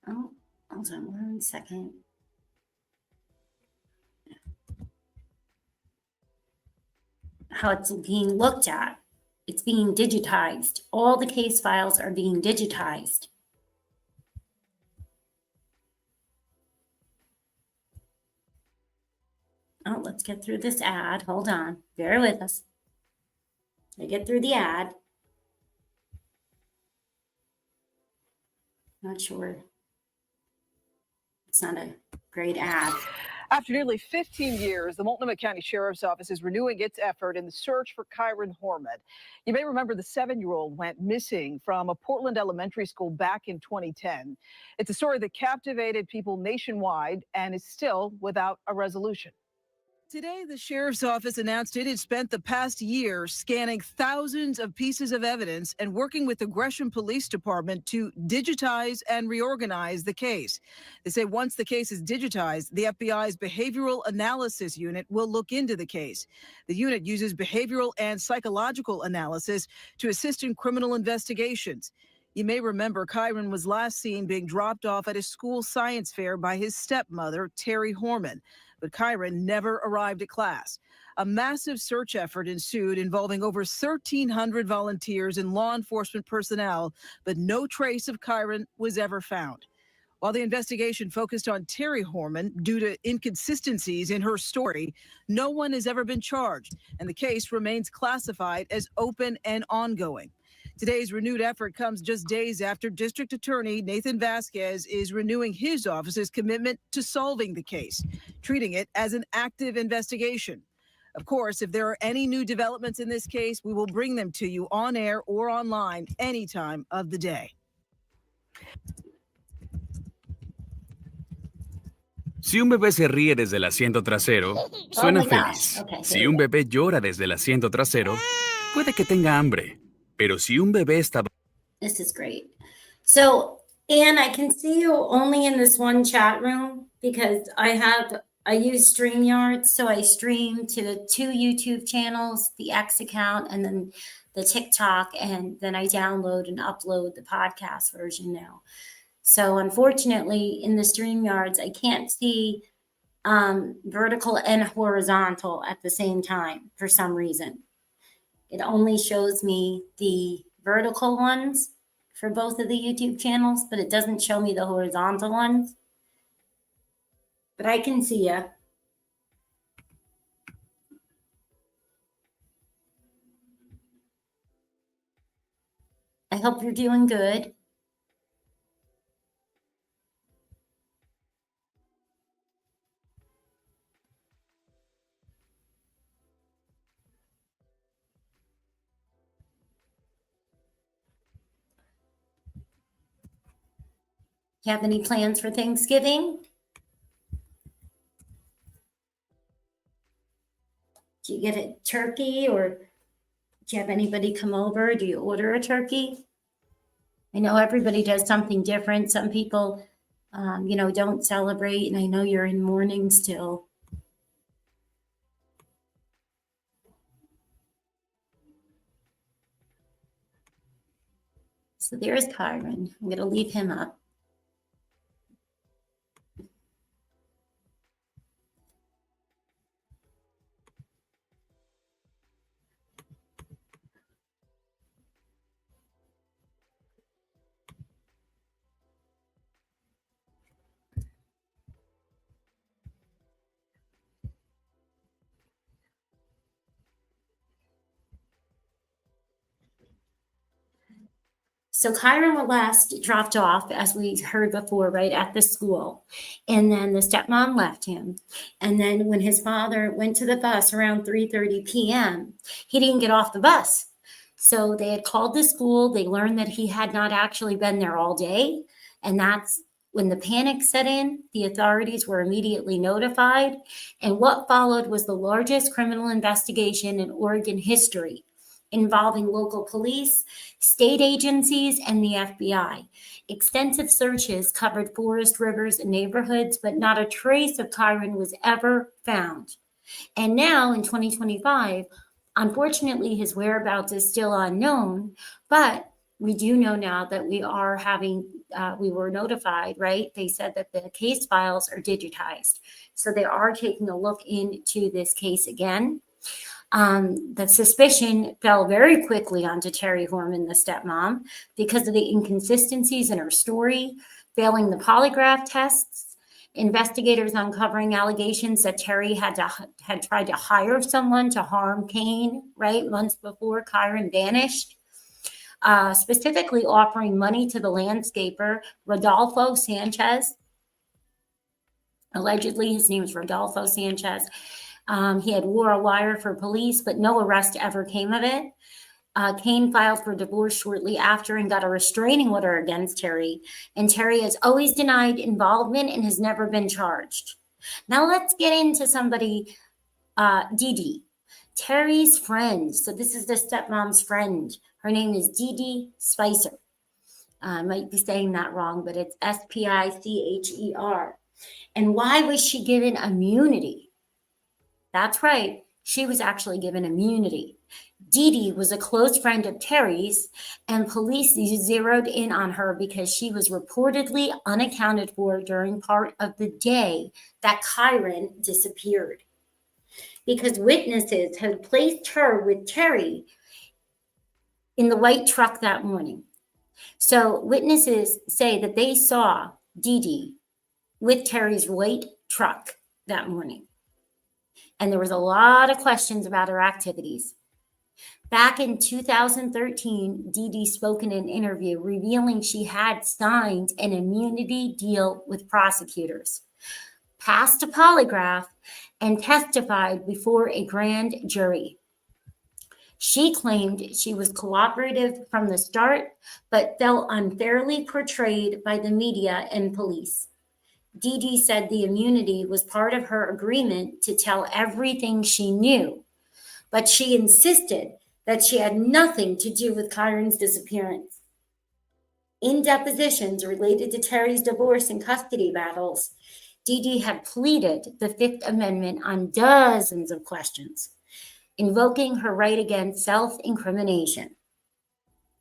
Speaker 3: Oh, hold on 1 second. How it's being looked at. It's being digitized. All the case files are being digitized. Oh, let's get through this ad. Hold on. Bear with us. I get through the ad. Not sure. It's not a great ad.
Speaker 28: After nearly 15 years, the Multnomah County Sheriff's Office is renewing its effort in the search for Kyron Horman. You may remember the 7-year-old went missing from a Portland elementary school back in 2010. It's a story that captivated people nationwide and is still without a resolution. Today, the Sheriff's Office announced it had spent the past year scanning thousands of pieces of evidence and working with the Gresham Police Department to digitize and reorganize the case. They say once the case is digitized, the FBI's Behavioral Analysis Unit will look into the case. The unit uses behavioral and psychological analysis to assist in criminal investigations. You may remember Kyron was last seen being dropped off at a school science fair by his stepmother, Terry Horman. But Kyron never arrived at class. A massive search effort ensued involving over 1,300 volunteers and law enforcement personnel, but no trace of Kyron was ever found. While the investigation focused on Terry Horman due to inconsistencies in her story, no one has ever been charged, and the case remains classified as open and ongoing. Today's renewed effort comes just days after District Attorney Nathan Vasquez is renewing his office's commitment to solving the case, treating it as an active investigation. Of course, if there are any new developments in this case, we will bring them to you on air or online any time of the day.
Speaker 29: Si un bebé se ríe desde el asiento trasero, suena feliz. Si un bebé llora desde el asiento trasero, puede que tenga hambre. Pero si un bebé está...
Speaker 3: This is great. So, Anne, I can see you only in this one chat room because I use StreamYard, so I stream to the 2 YouTube channels, the X account, and then the TikTok, and then I download and upload the podcast version now. So unfortunately, in the StreamYards, I can't see vertical and horizontal at the same time for some reason. It only shows me the vertical ones for both of the YouTube channels, but it doesn't show me the horizontal ones. But I can see you. I hope you're doing good. You have any plans for Thanksgiving? Do you get a turkey, or do you have anybody come over? Do you order a turkey? I know everybody does something different. Some people, don't celebrate, and I know you're in mourning still. So there's Kyron. I'm going to leave him up. So Kyron was last dropped off, as we heard before, right at the school. And then the stepmom left him. And then when his father went to the bus around 3:30 p.m., he didn't get off the bus. So they had called the school. They learned that he had not actually been there all day. And that's when the panic set in. The authorities were immediately notified. And what followed was the largest criminal investigation in Oregon history, involving local police, state agencies, and the FBI. Extensive searches covered forest, rivers, and neighborhoods, but not a trace of Kyron was ever found. And now in 2025, unfortunately, his whereabouts is still unknown, but we do know now that we were notified, right? They said that the case files are digitized. So they are taking a look into this case again. The suspicion fell very quickly onto Terry Horman, the stepmom, because of the inconsistencies in her story, failing the polygraph tests, investigators uncovering allegations that Terry had tried to hire someone to harm Kane, right, months before Kyron vanished, specifically offering money to the landscaper, Rodolfo Sanchez. Allegedly, his name is Rodolfo Sanchez. He had wore a wire for police, but no arrest ever came of it. Kane filed for divorce shortly after and got a restraining order against Terry. And Terry has always denied involvement and has never been charged. Now let's get into somebody, Dee Dee, Terry's friend. So this is the stepmom's friend. Her name is Dee Dee Spicer. I might be saying that wrong, but it's Spicher. And why was she given immunity? That's right. She was actually given immunity. Dee Dee was a close friend of Terry's, and police zeroed in on her because she was reportedly unaccounted for during part of the day that Kyron disappeared. Because witnesses had placed her with Terry in the white truck that morning. So witnesses say that they saw Dee Dee with Terry's white truck that morning. And there was a lot of questions about her activities. Back in 2013, Dee Dee spoke in an interview revealing she had signed an immunity deal with prosecutors, passed a polygraph, and testified before a grand jury. She claimed she was cooperative from the start, but felt unfairly portrayed by the media and police. Dee Dee said the immunity was part of her agreement to tell everything she knew, but she insisted that she had nothing to do with Kyron's disappearance. In depositions related to Terry's divorce and custody battles, Dee Dee had pleaded the Fifth Amendment on dozens of questions, invoking her right against self-incrimination.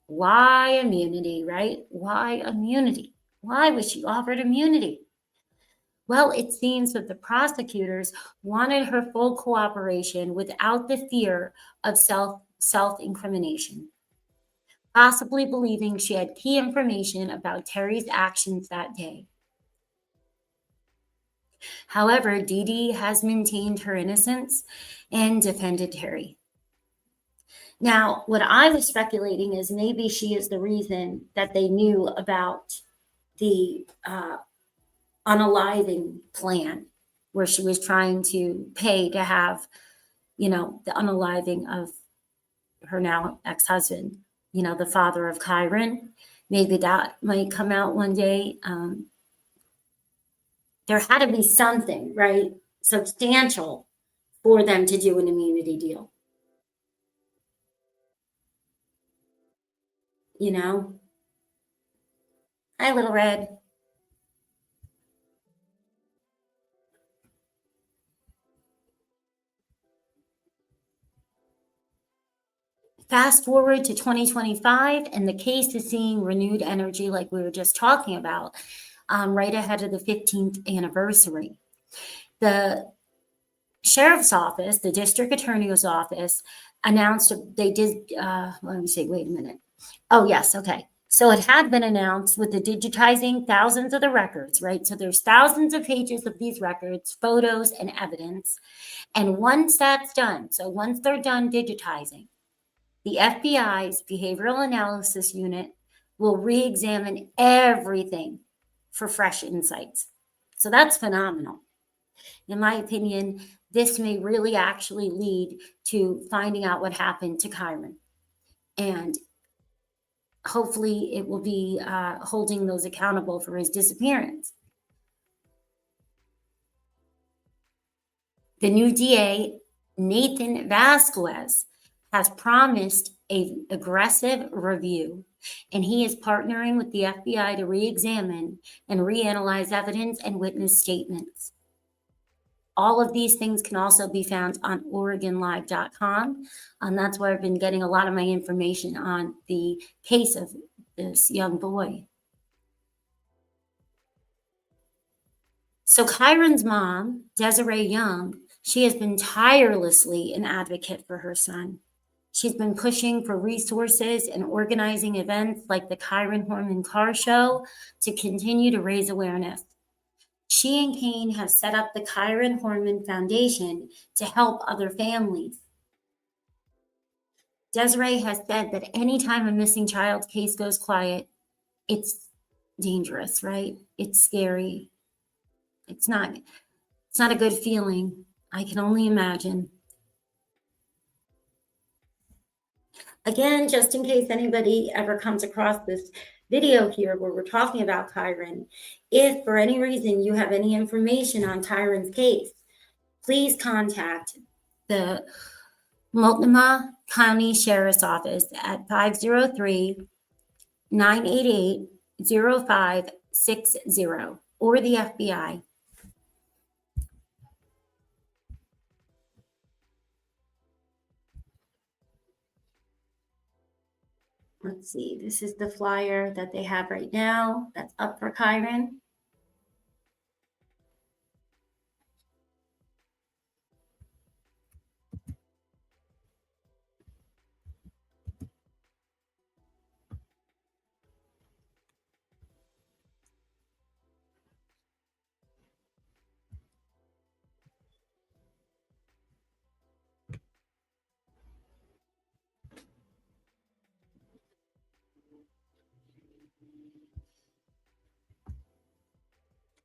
Speaker 3: Why immunity, right? Why immunity? Why was she offered immunity? Well, it seems that the prosecutors wanted her full cooperation without the fear of self-incrimination. possibly believing she had key information about Terry's actions that day. However, Dee Dee has maintained her innocence and defended Terry. Now, what I was speculating is maybe she is the reason that they knew about the unaliving plan, where she was trying to pay to have, the unaliving of her now ex-husband, the father of Kyron. Maybe that might come out one day. There had to be something, right, substantial for them to do an immunity deal. Hi, Little Red. Fast forward to 2025, and the case is seeing renewed energy like we were just talking about, right ahead of the 15th anniversary. The sheriff's office, the district attorney's office, announced they did, let me see, wait a minute. Oh, yes, okay. So it had been announced with the digitizing thousands of the records, right? So there's thousands of pages of these records, photos, and evidence. And once that's done, so once they're done digitizing, the FBI's Behavioral Analysis Unit will re-examine everything for fresh insights. So that's phenomenal. In my opinion, this may really actually lead to finding out what happened to Kyron. And hopefully it will be holding those accountable for his disappearance. The new DA, Nathan Vasquez, has promised an aggressive review, and he is partnering with the FBI to re-examine and reanalyze evidence and witness statements. All of these things can also be found on OregonLive.com. That's where I've been getting a lot of my information on the case of this young boy. So Kyron's mom, Desiree Young, she has been tirelessly an advocate for her son. She's been pushing for resources and organizing events like the Kyron Horman Car Show to continue to raise awareness. She and Kane have set up the Kyron Horman Foundation to help other families. Desiree has said that anytime a missing child case goes quiet, it's dangerous, right? It's scary. It's not a good feeling. I can only imagine. Again, just in case anybody ever comes across this video here where we're talking about Kyron, if for any reason you have any information on Kyron's case, please contact the Multnomah County Sheriff's Office at 503-988-0560 or the FBI. Let's see, this is the flyer that they have right now that's up for Kyron.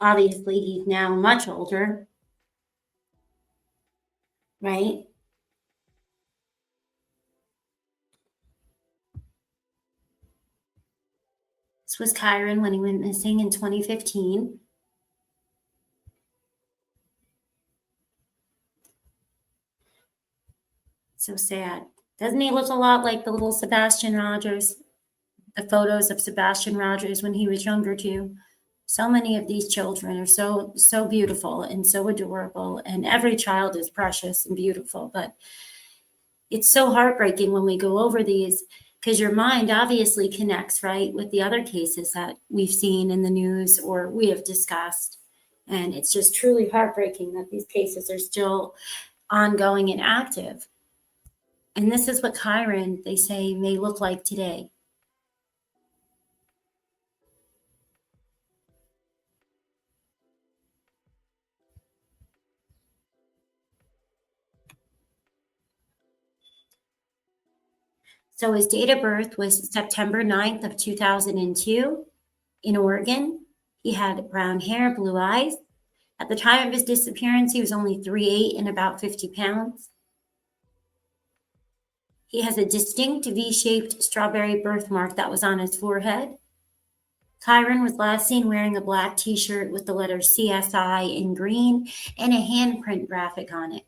Speaker 3: Obviously, he's now much older, right? This was Kyron when he went missing in 2015. So sad. Doesn't he look a lot like the little Sebastian Rogers? The photos of Sebastian Rogers when he was younger too. So many of these children are so beautiful and so adorable, and every child is precious and beautiful, but it's so heartbreaking when we go over these because your mind obviously connects, right, with the other cases that we've seen in the news or we have discussed. And it's just truly heartbreaking that these cases are still ongoing and active. And this is what Kyron, they say, may look like today. So his date of birth was September 9th of 2002 in Oregon. He had brown hair, blue eyes. At the time of his disappearance, he was only 3'8" and about 50 pounds. He has a distinct V-shaped strawberry birthmark that was on his forehead. Kyron was last seen wearing a black t-shirt with the letter CSI in green and a handprint graphic on it.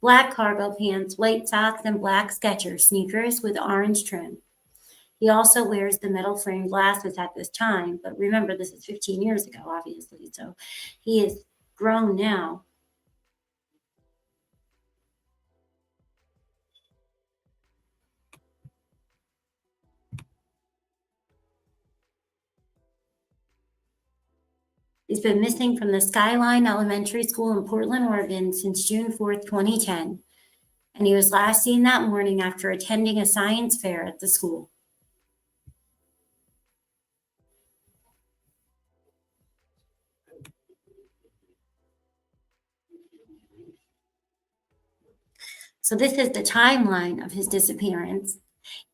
Speaker 3: Black cargo pants, white socks, and black Skechers sneakers with orange trim. He also wears the metal frame glasses at this time, but remember, this is 15 years ago, obviously, so he is grown now. He's been missing from the Skyline Elementary School in Portland, Oregon since June 4th, 2010, and he was last seen that morning after attending a science fair at the school. So this is the timeline of his disappearance.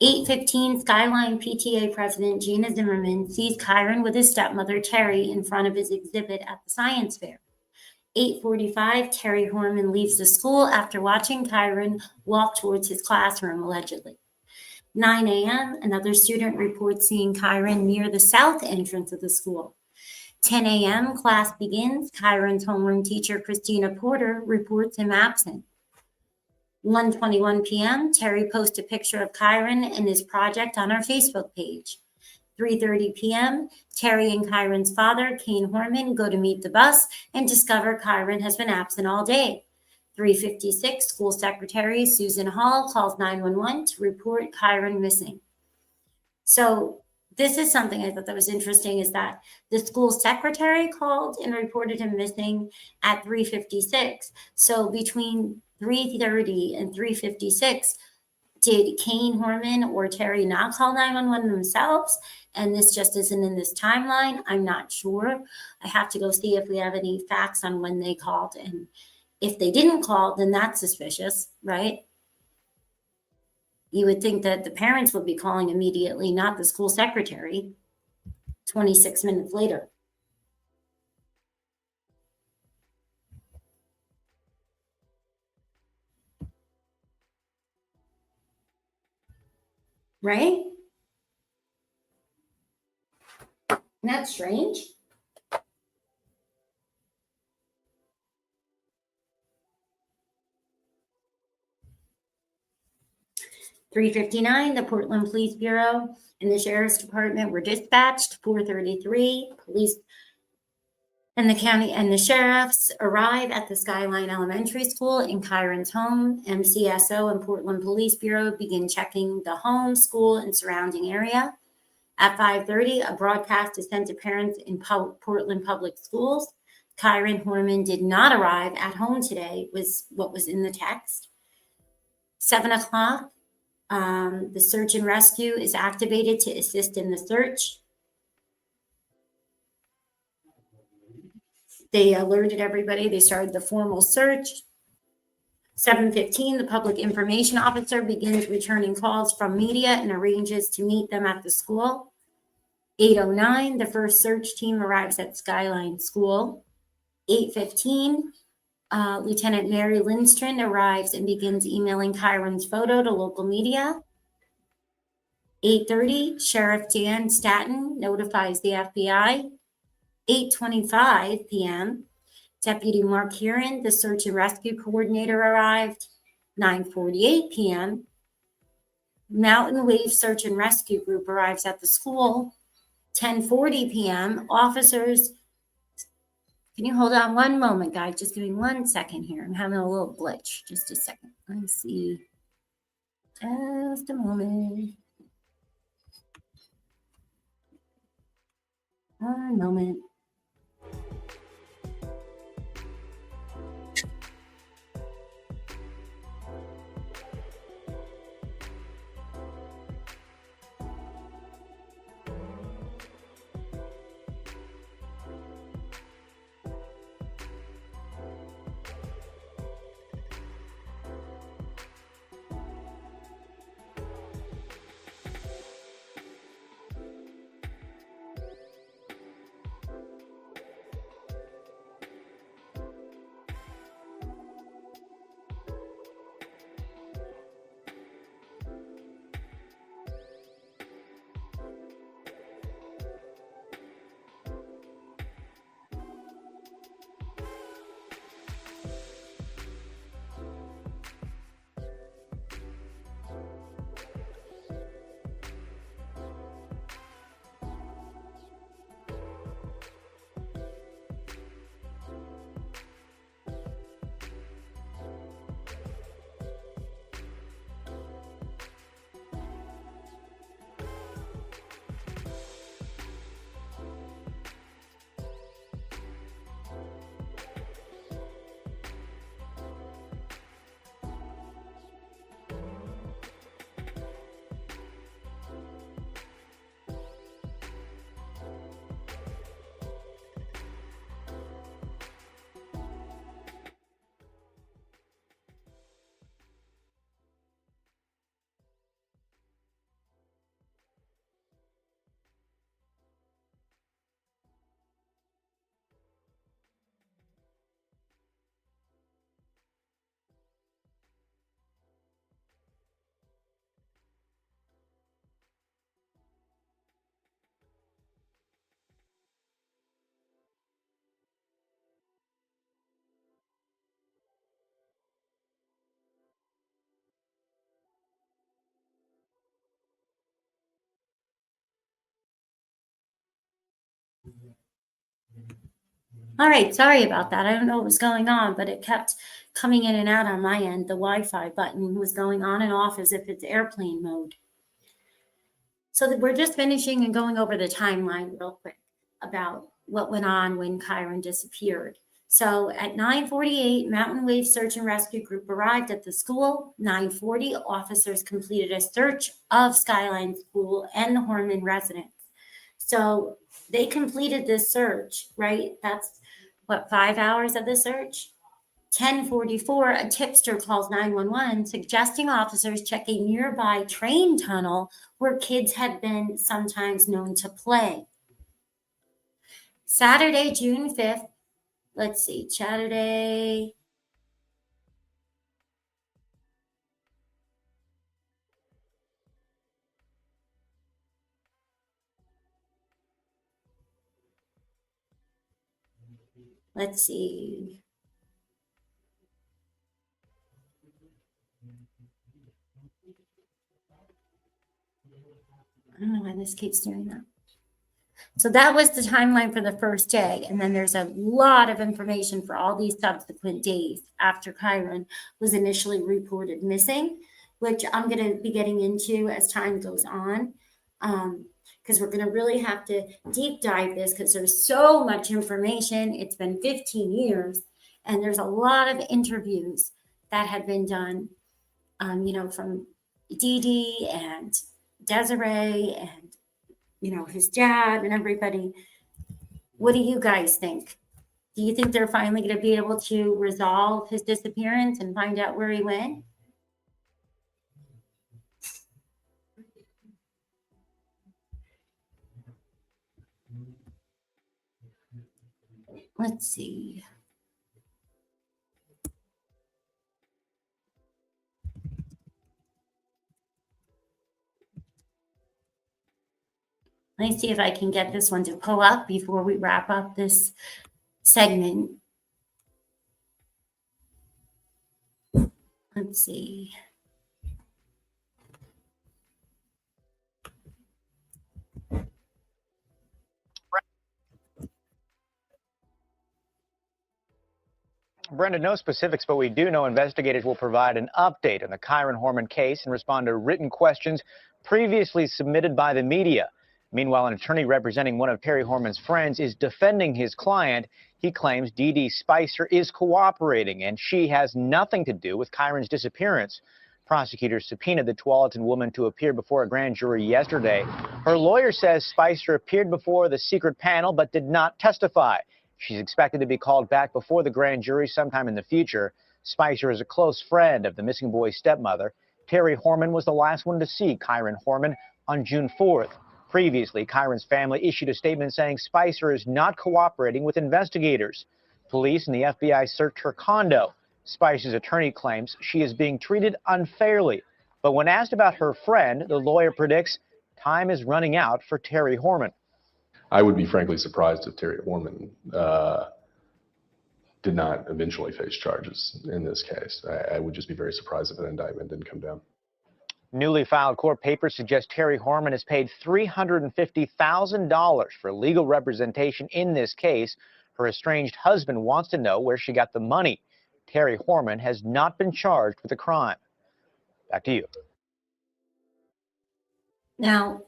Speaker 3: 8:15, Skyline PTA President Gina Zimmerman sees Kyron with his stepmother, Terry, in front of his exhibit at the science fair. 8:45, Terry Horman leaves the school after watching Kyron walk towards his classroom, allegedly. 9 a.m., another student reports seeing Kyron near the south entrance of the school. 10 a.m., class begins. Kyron's homeroom teacher, Christina Porter, reports him absent. 1:21 p.m., Terry posts a picture of Kyron and his project on our Facebook page. 3:30 p.m., Terry and Kyron's father, Kane Horman, go to meet the bus and discover Kyron has been absent all day. 3:56, school secretary Susan Hall calls 911 to report Kyron missing. So this is something I thought that was interesting, is that the school secretary called and reported him missing at 3:56. So between 3:30 and 3:56, did Kane Horman or Terry not call 911 themselves? And this just isn't in this timeline. I'm not sure. I have to go see if we have any facts on when they called. And if they didn't call, then that's suspicious, right? You would think that the parents would be calling immediately, not the school secretary, 26 minutes later. Right? Isn't that strange? $3:59, the Portland Police Bureau and the Sheriff's Department were dispatched. 4:33, police and the county and the sheriffs arrive at the Skyline Elementary School in Kyron's home. MCSO and Portland Police Bureau begin checking the home, school, and surrounding area. At 5:30, a broadcast is sent to parents in Portland Public Schools. Kyron Horman did not arrive at home today, was what was in the text. 7 o'clock, the search and rescue is activated to assist in the search. They alerted everybody. They started the formal search. 7:15, the public information officer begins returning calls from media and arranges to meet them at the school. 8:09, the first search team arrives at Skyline School. 8:15, Lieutenant Mary Lindstrom arrives and begins emailing Kyron's photo to local media. 8:30, Sheriff Dan Staton notifies the FBI. 8:25 p.m., Deputy Mark Huron, the search and rescue coordinator, arrived. 9:48 p.m., Mountain Wave Search and Rescue Group arrives at the school. 10:40 p.m., officers. Can you hold on one moment, guys? Just give me 1 second here. I'm having a little glitch. Just a second. Let's see. Just a moment. 1 moment. All right, sorry about that. I don't know what was going on, but it kept coming in and out on my end. The Wi-Fi button was going on and off as if it's airplane mode. So we're just finishing and going over the timeline real quick about what went on when Kyron disappeared. So at 9:48, Mountain Wave Search and Rescue Group arrived at the school. 9:40, officers completed a search of Skyline School and the Horman residence. So they completed this search, right? That's what, 5 hours of the search? 10:44, a tipster calls 911 suggesting officers check a nearby train tunnel where kids had been sometimes known to play. Saturday, June 5th, let's see, Saturday. Let's see. I don't know why this keeps doing that. So that was the timeline for the first day. And then there's a lot of information for all these subsequent days after Kyron was initially reported missing, which I'm going to be getting into as time goes on. Because we're going to really have to deep dive this because there's so much information. It's been 15 years and there's a lot of interviews that had been done, from Dee Dee and Desiree and his dad and everybody. What do you guys think? Do you think they're finally going to be able to resolve his disappearance and find out where he went? Let's see. Let me see if I can get this one to pull up before we wrap up this segment. Let's see.
Speaker 1: Brenda, no specifics, but we do know investigators will provide an update on the Kyron Horman case and respond to written questions previously submitted by the media. Meanwhile, an attorney representing one of Terry Horman's friends is defending his client. He claims Dee Dee Spicer is cooperating and she has nothing to do with Kyron's disappearance. Prosecutors subpoenaed the Tualatin woman to appear before a grand jury yesterday. Her lawyer says Spicer appeared before the secret panel but did not testify. She's expected to be called back before the grand jury sometime in the future. Spicer is a close friend of the missing boy's stepmother. Terry Horman was the last one to see Kyron Horman on June 4th. Previously, Kyron's family issued a statement saying Spicer is not cooperating with investigators. Police and the FBI searched her condo. Spicer's attorney claims she is being treated unfairly. But when asked about her friend, the lawyer predicts time is running out for Terry Horman.
Speaker 7: I would be frankly surprised if Terry Horman did not eventually face charges in this case. I would just be very surprised if an indictment didn't come down.
Speaker 1: Newly filed court papers suggest Terry Horman has paid $350,000 for legal representation in this case. Her estranged husband wants to know where she got the money. Terry Horman has not been charged with the crime. Back to you.
Speaker 3: Now,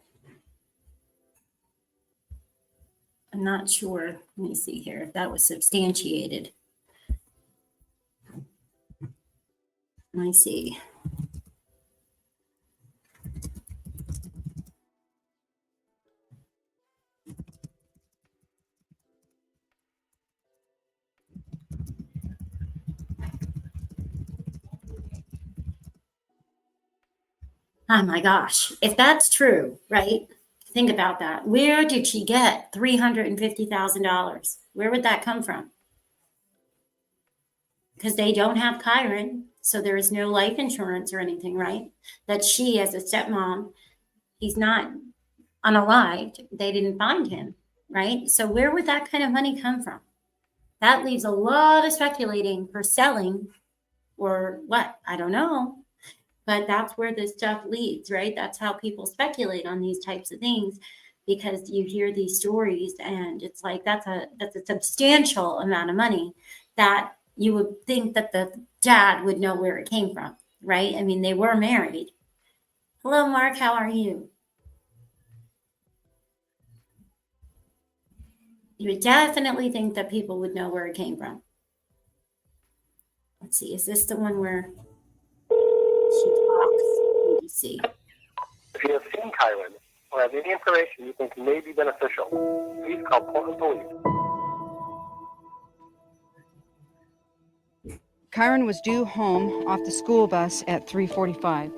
Speaker 3: I'm not sure. Let me see here if that was substantiated. Let me see. Oh my gosh, if that's true, right? Think about that. Where did she get $350,000? Where would that come from? Because they don't have Kyron, so there is no life insurance or anything, right? That she, as a stepmom, he's not unalived. They didn't find him, right? So where would that kind of money come from? That leaves a lot of speculating for selling or what? I don't know. But that's where this stuff leads, right? That's how people speculate on these types of things. because you hear these stories and it's like that's a substantial amount of money that you would think that the dad would know where it came from, right? I mean, they were married. Hello, Mark, how are you? You would definitely think that people would know where it came from. Let's see, is this the one where she talks? Let me see.
Speaker 14: If you have seen Kyron or have any information you think may be beneficial, please call Portland Police.
Speaker 8: Kyron was due home off the school bus at 3:45.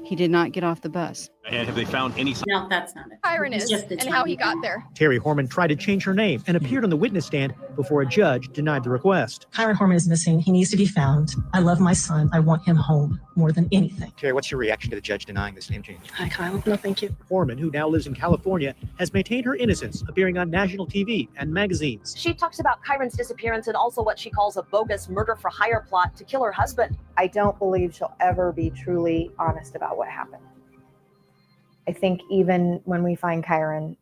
Speaker 8: He did not get off the bus.
Speaker 9: And have they found any?
Speaker 3: No, that's not it.
Speaker 10: Kyron
Speaker 3: It's
Speaker 10: is,
Speaker 3: just the
Speaker 10: and how he
Speaker 3: time.
Speaker 10: got there.
Speaker 23: Terry Horman tried to change her name and appeared on the witness stand before a judge denied the request.
Speaker 11: Kyron Horman is missing. He needs to be found. I love my son. I want him home more than anything.
Speaker 25: Terry, what's your reaction to the judge denying this name change?
Speaker 11: Hi, Kyle. No, thank you.
Speaker 23: Horman, who now lives in California, has maintained her innocence, appearing on national TV and magazines.
Speaker 17: She talks about Kyron's disappearance and also what she calls a bogus murder-for-hire plot to kill her husband.
Speaker 13: I don't believe she'll ever be truly honest about what happened. I think even when we find Kyron,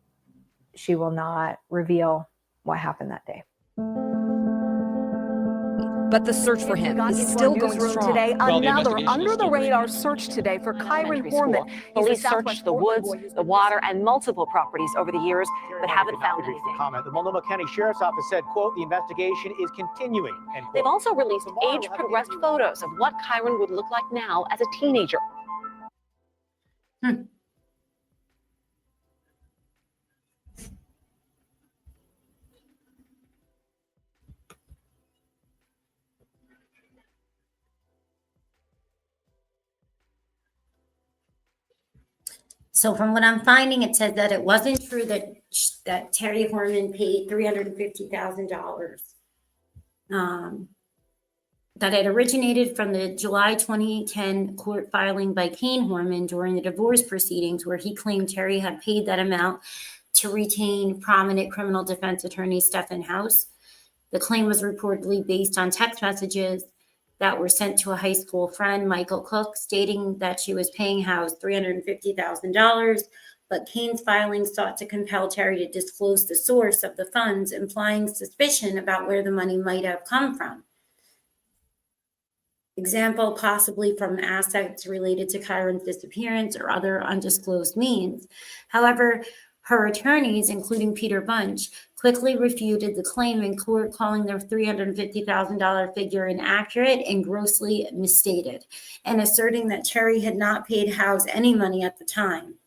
Speaker 13: she will not reveal what happened that day.
Speaker 4: But the search for him is still going strong.
Speaker 28: Today, another under-the-radar search today for Kyron Horman.
Speaker 17: Police searched the woods, the water, and multiple properties over the years, but haven't found anything.
Speaker 23: The Multnomah County Sheriff's Office said, quote, the investigation is continuing, end quote.
Speaker 17: They've also released age-progressed photos of what Kyron would look like now as a teenager.
Speaker 3: So from what I'm finding, it says that it wasn't true that Terry Horman paid $350,000. That it originated from the July 2010 court filing by Kane Horman during the divorce proceedings, where he claimed Terry had paid that amount to retain prominent criminal defense attorney Stefan House. The claim was reportedly based on text messages that were sent to a high school friend, Michael Cook, stating that she was paying House $350,000, but Kane's filing sought to compel Terry to disclose the source of the funds, implying suspicion about where the money might have come from. Example, possibly from assets related to Kyron's disappearance or other undisclosed means. However, her attorneys, including Peter Bunch, quickly refuted the claim in court, calling their $350,000 figure inaccurate and grossly misstated, and asserting that Terry had not paid House any money at the time.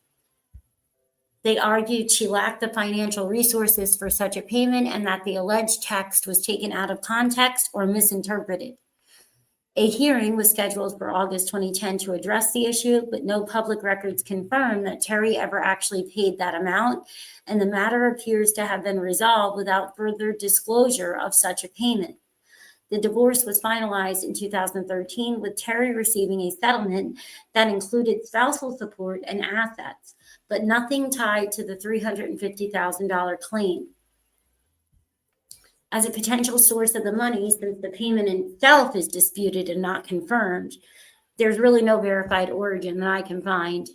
Speaker 3: They argued she lacked the financial resources for such a payment and that the alleged text was taken out of context or misinterpreted. A hearing was scheduled for August 2010 to address the issue, but no public records confirm that Terry ever actually paid that amount, and the matter appears to have been resolved without further disclosure of such a payment. The divorce was finalized in 2013, with Terry receiving a settlement that included spousal support and assets, but nothing tied to the $350,000 claim. As a potential source of the money, since the payment itself is disputed and not confirmed, there's really no verified origin that I can find.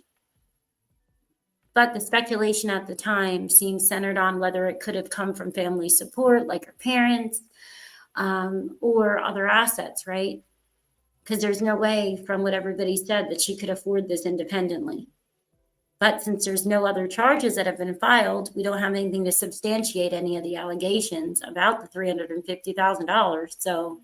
Speaker 3: But the speculation at the time seems centered on whether it could have come from family support, like her parents, or other assets, right? Because there's no way, from what everybody said, that she could afford this independently. But since there's no other charges that have been filed, we don't have anything to substantiate any of the allegations about the $350,000. So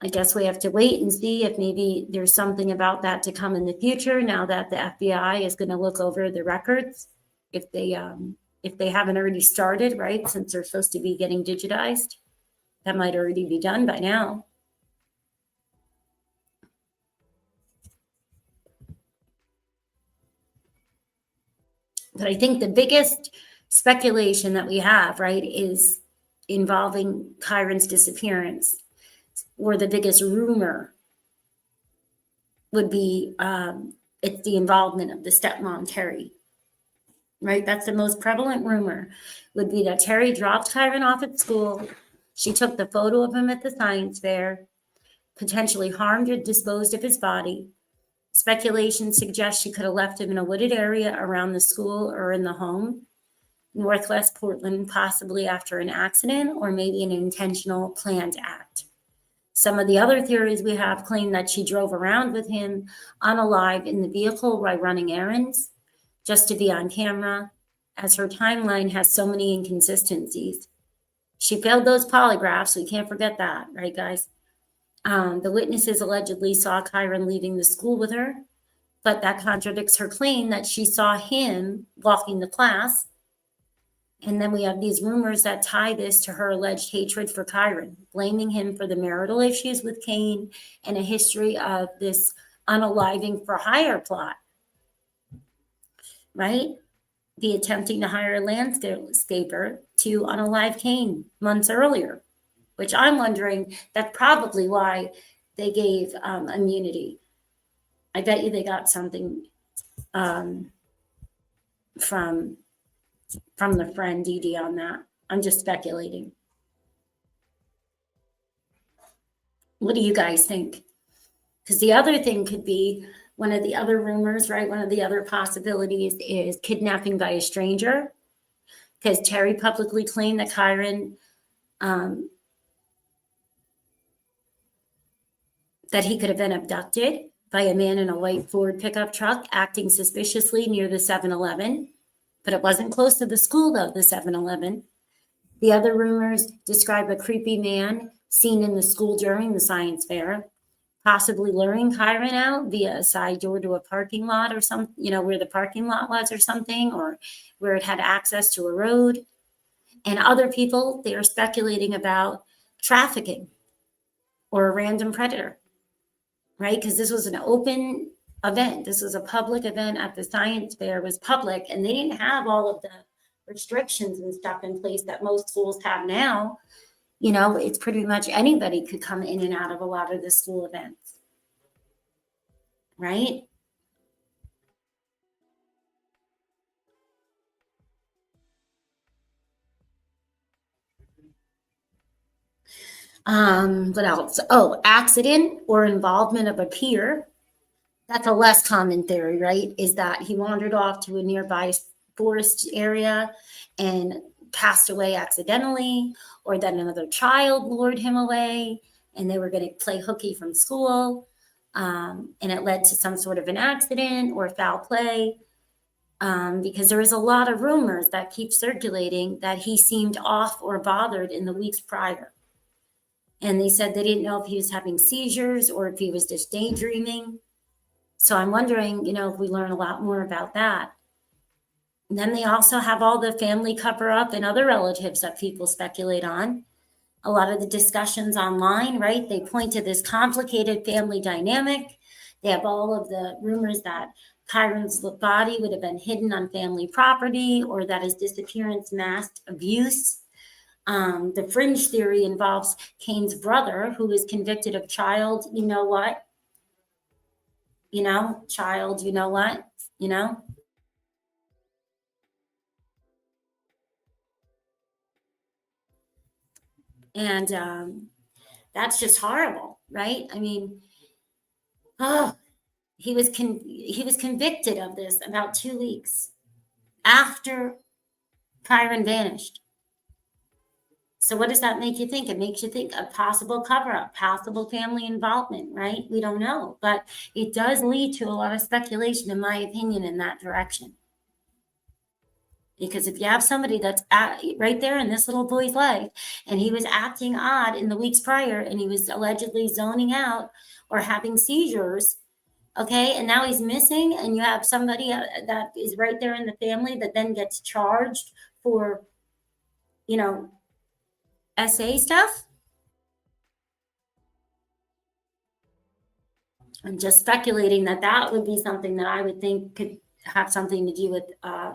Speaker 3: I guess we have to wait and see if maybe there's something about that to come in the future, now that the FBI is going to look over the records, if they haven't already started, right? Since they're supposed to be getting digitized, that might already be done by now. But I think the biggest speculation that we have, right, is involving Kyron's disappearance, or the biggest rumor would be it's the involvement of the stepmom, Terry, right? That's the most prevalent rumor, would be that Terry dropped Kyron off at school. She took the photo of him at the science fair, potentially harmed or disposed of his body, Speculation suggests she could have left him in a wooded area around the school or in the home, Northwest Portland, possibly after an accident or maybe an intentional planned act. Some of the other theories we have claim that she drove around with him unalive in the vehicle while running errands, just to be on camera, as her timeline has so many inconsistencies. She failed those polygraphs, we can't forget that, right, guys? The witnesses allegedly saw Kyron leaving the school with her, but that contradicts her claim that she saw him walking to class. And then we have these rumors that tie this to her alleged hatred for Kyron, blaming him for the marital issues with Kane and a history of this unaliving for hire plot, right? The attempting to hire a landscaper to unalive Kane months earlier, which I'm wondering that's probably why they gave immunity. I bet you they got something from the friend Dee Dee on that. I'm just speculating. What do you guys think? Because the other thing could be one of the other rumors, right? One of the other possibilities is kidnapping by a stranger. Because Terry publicly claimed that Kyron, that he could have been abducted by a man in a white Ford pickup truck acting suspiciously near the 7-Eleven. But it wasn't close to the school, though, the 7-Eleven. The other rumors describe a creepy man seen in the school during the science fair, possibly luring Kyron out via a side door to a parking lot or something, you know, where the parking lot was or something, or where it had access to a road. And other people, they are speculating about trafficking or a random predator, right? Because this was an open event. This was a public event at the science fair. It was public, and they didn't have all of the restrictions and stuff in place that most schools have now. You know, it's pretty much anybody could come in and out of a lot of the school events, right? What else? Oh, accident or involvement of a peer. That's a less common theory, right? Is that he wandered off to a nearby forest area and passed away accidentally, or that another child lured him away and they were going to play hooky from school, and it led to some sort of an accident or foul play, because there is a lot of rumors that keep circulating that he seemed off or bothered in the weeks prior. And they said they didn't know if he was having seizures or if he was just daydreaming. So I'm wondering, you know, if we learn a lot more about that. And then they also have all the family cover up and other relatives that people speculate on. A lot of the discussions online, right? They point to this complicated family dynamic. They have all of the rumors that Kyron's body would have been hidden on family property, or that his disappearance masked abuse. The fringe theory involves Kane's brother, who was convicted of child, you know what? You know, child, you know what? You know? And that's just horrible, right? I mean, he was convicted of this about 2 weeks after Kyron vanished. So what does that make you think? It makes you think of possible cover-up, possible family involvement, right? We don't know, but it does lead to a lot of speculation, in my opinion, in that direction. Because if you have somebody that's right there in this little boy's life, and he was acting odd in the weeks prior, and he was allegedly zoning out or having seizures, okay, and now he's missing, and you have somebody that is right there in the family that then gets charged for, you know, SA stuff. I'm just speculating that that would be something that I would think could have something to do with,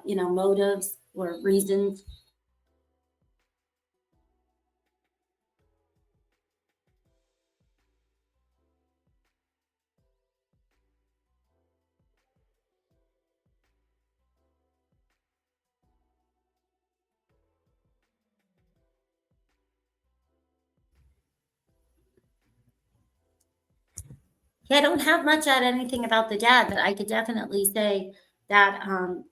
Speaker 3: you know, motives or reasons. Yeah, I don't have much at anything about the dad, but I could definitely say that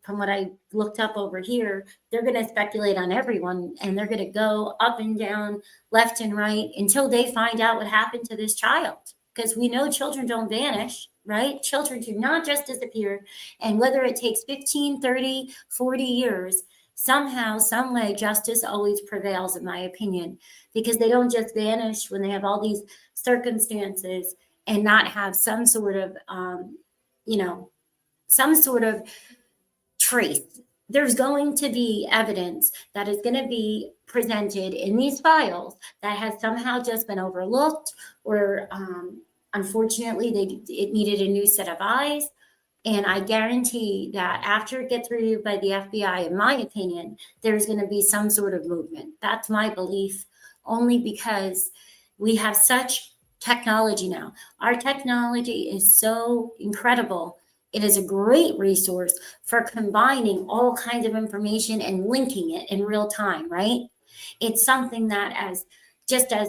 Speaker 3: from what I looked up over here, they're going to speculate on everyone and they're going to go up and down, left and right until they find out what happened to this child. Because we know children don't vanish, right? Children do not just disappear. And whether it takes 15, 30, 40 years, somehow, some way, justice always prevails, in my opinion, because they don't just vanish when they have all these circumstances and not have some sort of, some sort of trace. There's going to be evidence that is going to be presented in these files that has somehow just been overlooked, or unfortunately, it needed a new set of eyes. And I guarantee that after it gets reviewed by the FBI, in my opinion, there's going to be some sort of movement. That's my belief, only because we have such technology now. Our technology is so incredible. It is a great resource for combining all kinds of information and linking it in real time, right? It's something that as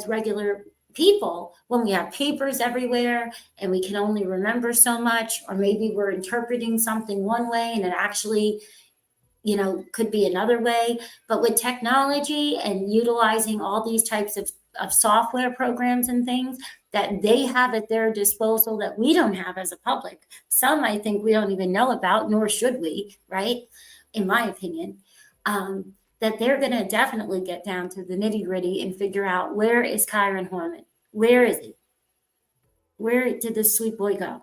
Speaker 3: regular people, when we have papers everywhere and we can only remember so much, or maybe we're interpreting something one way and it actually, could be another way. But with technology and utilizing all these types of software programs and things that they have at their disposal that we don't have as a public, some I think we don't even know about, nor should we, right? In my opinion, that they're going to definitely get down to the nitty gritty and figure out, where is Kyron Horman? Where is he? Where did this sweet boy go?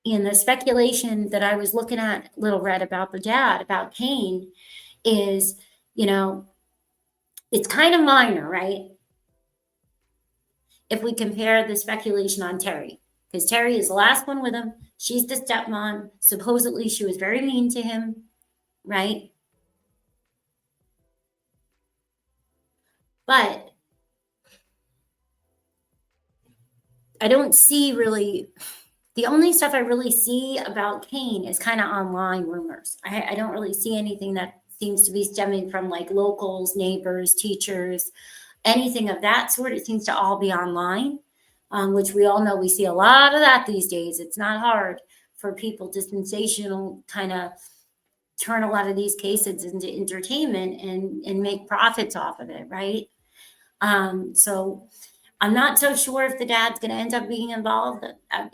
Speaker 3: And the speculation that I was looking at, Little Red, about the dad, about Kane, is, it's kind of minor, right? If we compare the speculation on Terry, because Terry is the last one with him. She's the stepmom. Supposedly she was very mean to him, right? But I don't see really, the only stuff I really see about Kane is kind of online rumors. I don't really see anything that seems to be stemming from like locals, neighbors, teachers, anything of that sort. It seems to all be online, which we all know we see a lot of that these days. It's not hard for people to sensational kind of turn a lot of these cases into entertainment and make profits off of it, right? So I'm not so sure if the dad's going to end up being involved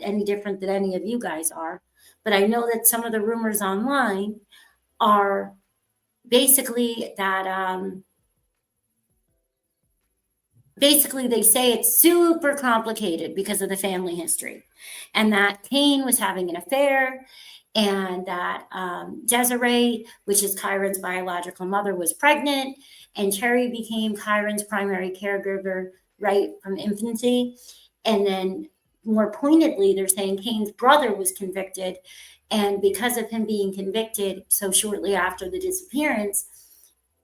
Speaker 3: any different than any of you guys are. But I know that some of the rumors online are basically that they say it's super complicated because of the family history, and that Kane was having an affair, and that Desiree, which is Kyron's biological mother, was pregnant, and Terry became Kyron's primary caregiver right from infancy. And then more pointedly, they're saying Kane's brother was convicted, and because of him being convicted so shortly after the disappearance,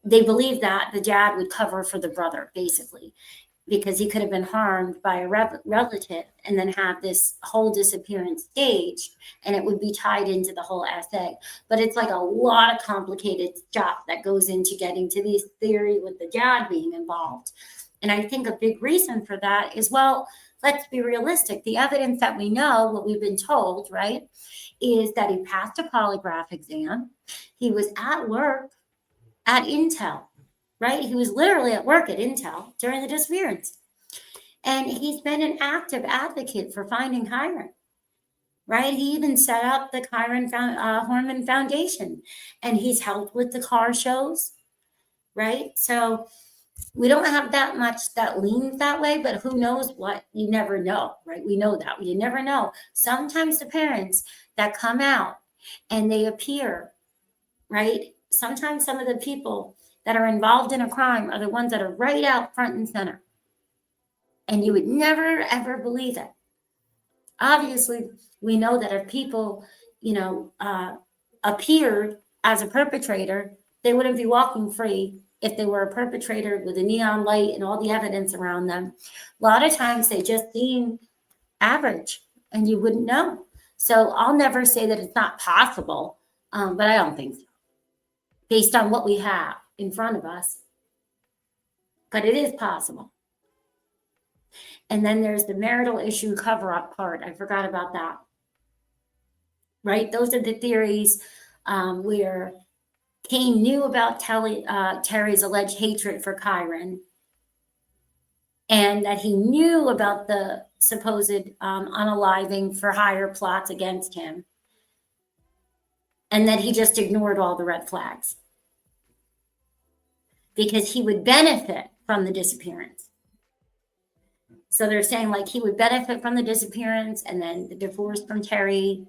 Speaker 3: they believe that the dad would cover for the brother, basically, because he could have been harmed by a relative and then have this whole disappearance staged, and it would be tied into the whole essay. But it's like a lot of complicated stuff that goes into getting to this theory with the dad being involved. And I think a big reason for that is, well, let's be realistic. The evidence that we know, what we've been told, right, is that he passed a polygraph exam. He was at work at Intel, right? He was literally at work at Intel during the disappearance. And he's been an active advocate for finding Kyron, right? He even set up the Kyron Horman Foundation, and he's helped with the car shows, right? So we don't have that much that leans that way, but who knows what? You never know, right? We know that. You never know. Sometimes the parents that come out and they appear, right? Sometimes some of the people that are involved in a crime are the ones that are right out front and center. And you would never, ever believe it. Obviously, we know that if people, appeared as a perpetrator, they wouldn't be walking free if they were a perpetrator with a neon light and all the evidence around them. A lot of times they just seem average and you wouldn't know. So I'll never say that it's not possible, but I don't think so, based on what we have in front of us. But it is possible. And then there's the marital issue cover-up part. I forgot about that. Right? Those are the theories where Cain knew about Terry's alleged hatred for Kyron, and that he knew about the supposed unaliving for hire plots against him, and that he just ignored all the red flags because he would benefit from the disappearance. So they're saying like he would benefit from the disappearance and then the divorce from Terry.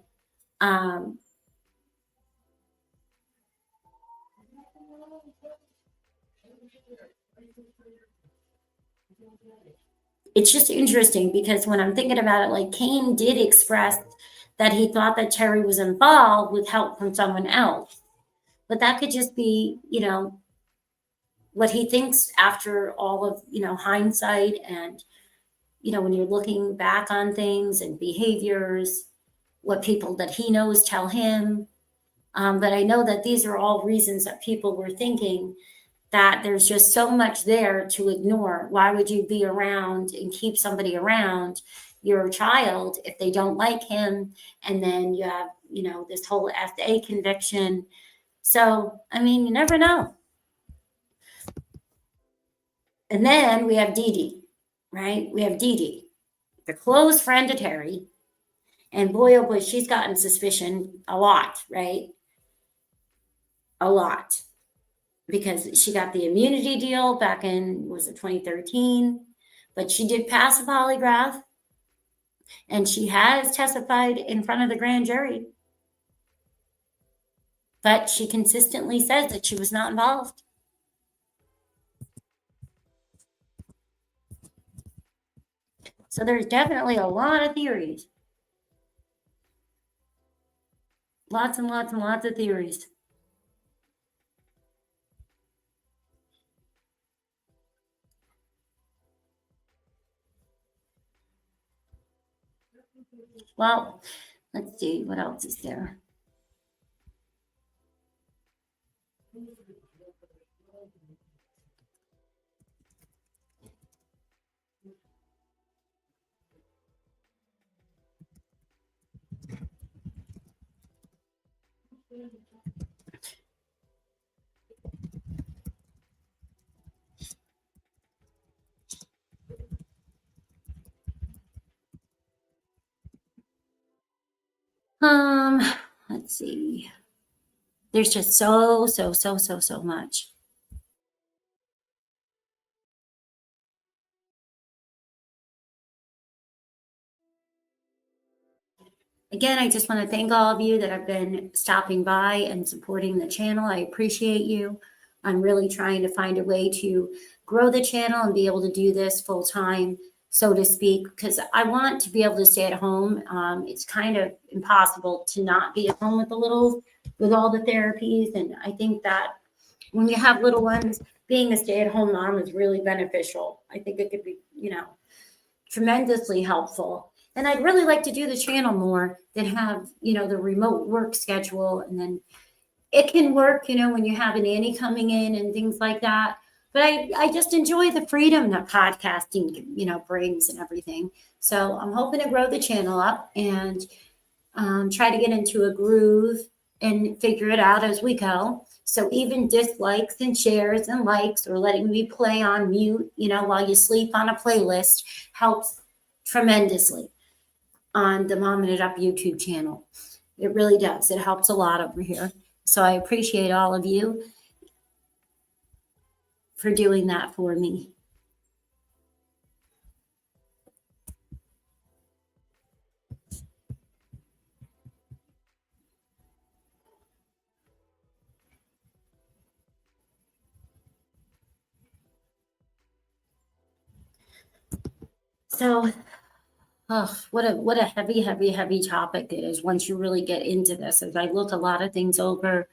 Speaker 3: It's just interesting because when I'm thinking about it, like Cain did express that he thought that Terry was involved with help from someone else. But that could just be, you know, what he thinks after all of, you know, hindsight and, you know, when you're looking back on things and behaviors, what people that he knows tell him. But I know that these are all reasons that people were thinking that there's just so much there to ignore. Why would you be around and keep somebody around your child if they don't like him? And then you have, you know, this whole FA conviction. So, I mean, you never know. And then we have Dee Dee, right? We have Dee Dee, the close friend of Terry. And boy, oh boy, she's gotten suspicion a lot, right? A lot. Because she got the immunity deal back in, was it 2013? But she did pass a polygraph. And she has testified in front of the grand jury. But she consistently says that she was not involved. So there's definitely a lot of theories. Lots and lots and lots of theories. Well, let's see, what else is there? Let's see. There's just so much. Again, I just want to thank all of you that have been stopping by and supporting the channel. I appreciate you. I'm really trying to find a way to grow the channel and be able to do this full time, so to speak, because I want to be able to stay at home. It's kind of impossible to not be at home with the littles, with all the therapies. And I think that when you have little ones, being a stay-at-home mom is really beneficial. I think it could be, you know, tremendously helpful. And I'd really like to do the channel more than have, you know, the remote work schedule. And then it can work, you know, when you have a nanny coming in and things like that. But I just enjoy the freedom that podcasting, you know, brings and everything. So I'm hoping to grow the channel up and try to get into a groove and figure it out as we go. So even dislikes and shares and likes or letting me play on mute, you know, while you sleep on a playlist helps tremendously on the Momming It Up YouTube channel. It really does. It helps a lot over here. So I appreciate all of you for doing that for me. So, what a heavy topic it is once you really get into this. As I look a lot of things over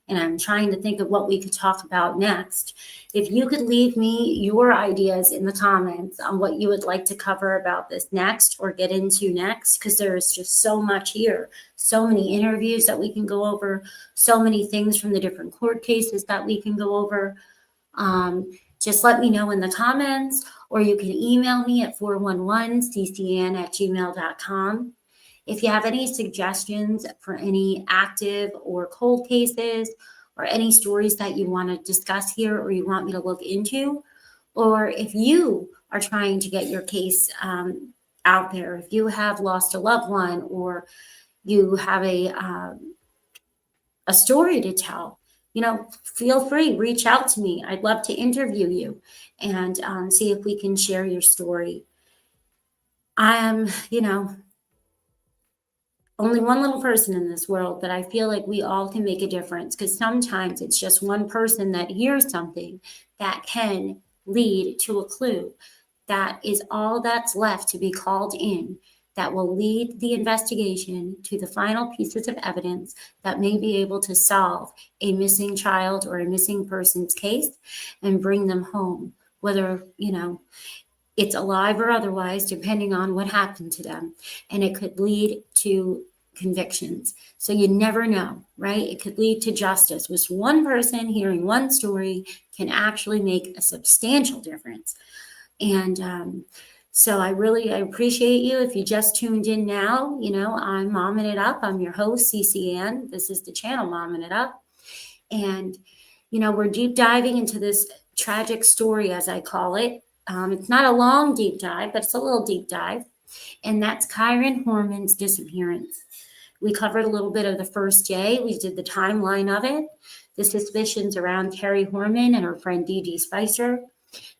Speaker 3: and I'm trying to think of what we could talk about next. If you could leave me your ideas in the comments on what you would like to cover about this next or get into next, because there's just so much here, so many interviews that we can go over, so many things from the different court cases that we can go over. just let me know in the comments, or you can email me at 411ccn@gmail.com. If you have any suggestions for any active or cold cases, or any stories that you want to discuss here or you want me to look into, or if you are trying to get your case out there, if you have lost a loved one or you have a story to tell, feel free, reach out to me. I'd love to interview you and see if we can share your story. I am, only one little person in this world, but I feel like we all can make a difference, because sometimes it's just one person that hears something that can lead to a clue. That is all that's left to be called in, that will lead the investigation to the final pieces of evidence that may be able to solve a missing child or a missing person's case and bring them home, whether, it's alive or otherwise, depending on what happened to them. And it could lead to convictions. So you never know, right? It could lead to justice, which one person hearing one story can actually make a substantial difference. And so I appreciate you. If you just tuned in now, I'm Momming It Up. I'm your host, CC Ann. This is the channel Momming It Up. And, we're deep diving into this tragic story, as I call it. It's not a long deep dive, but it's a little deep dive. And that's Kyron Horman's disappearance. We covered a little bit of the first day. We did the timeline of it, the suspicions around Terry Horman and her friend Dee Dee Spicer,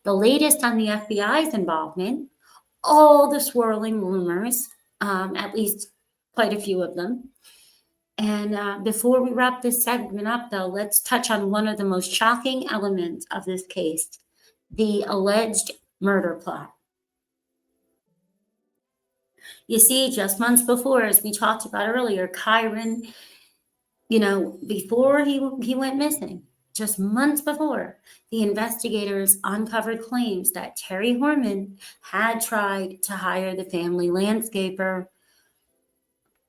Speaker 3: the latest on the FBI's involvement, all the swirling rumors, at least quite a few of them. And before we wrap this segment up, though, let's touch on one of the most shocking elements of this case, the alleged murder plot. You see, just months before, as we talked about earlier, Kyron, before he went missing, just months before, the investigators uncovered claims that Terry Horman had tried to hire the family landscaper,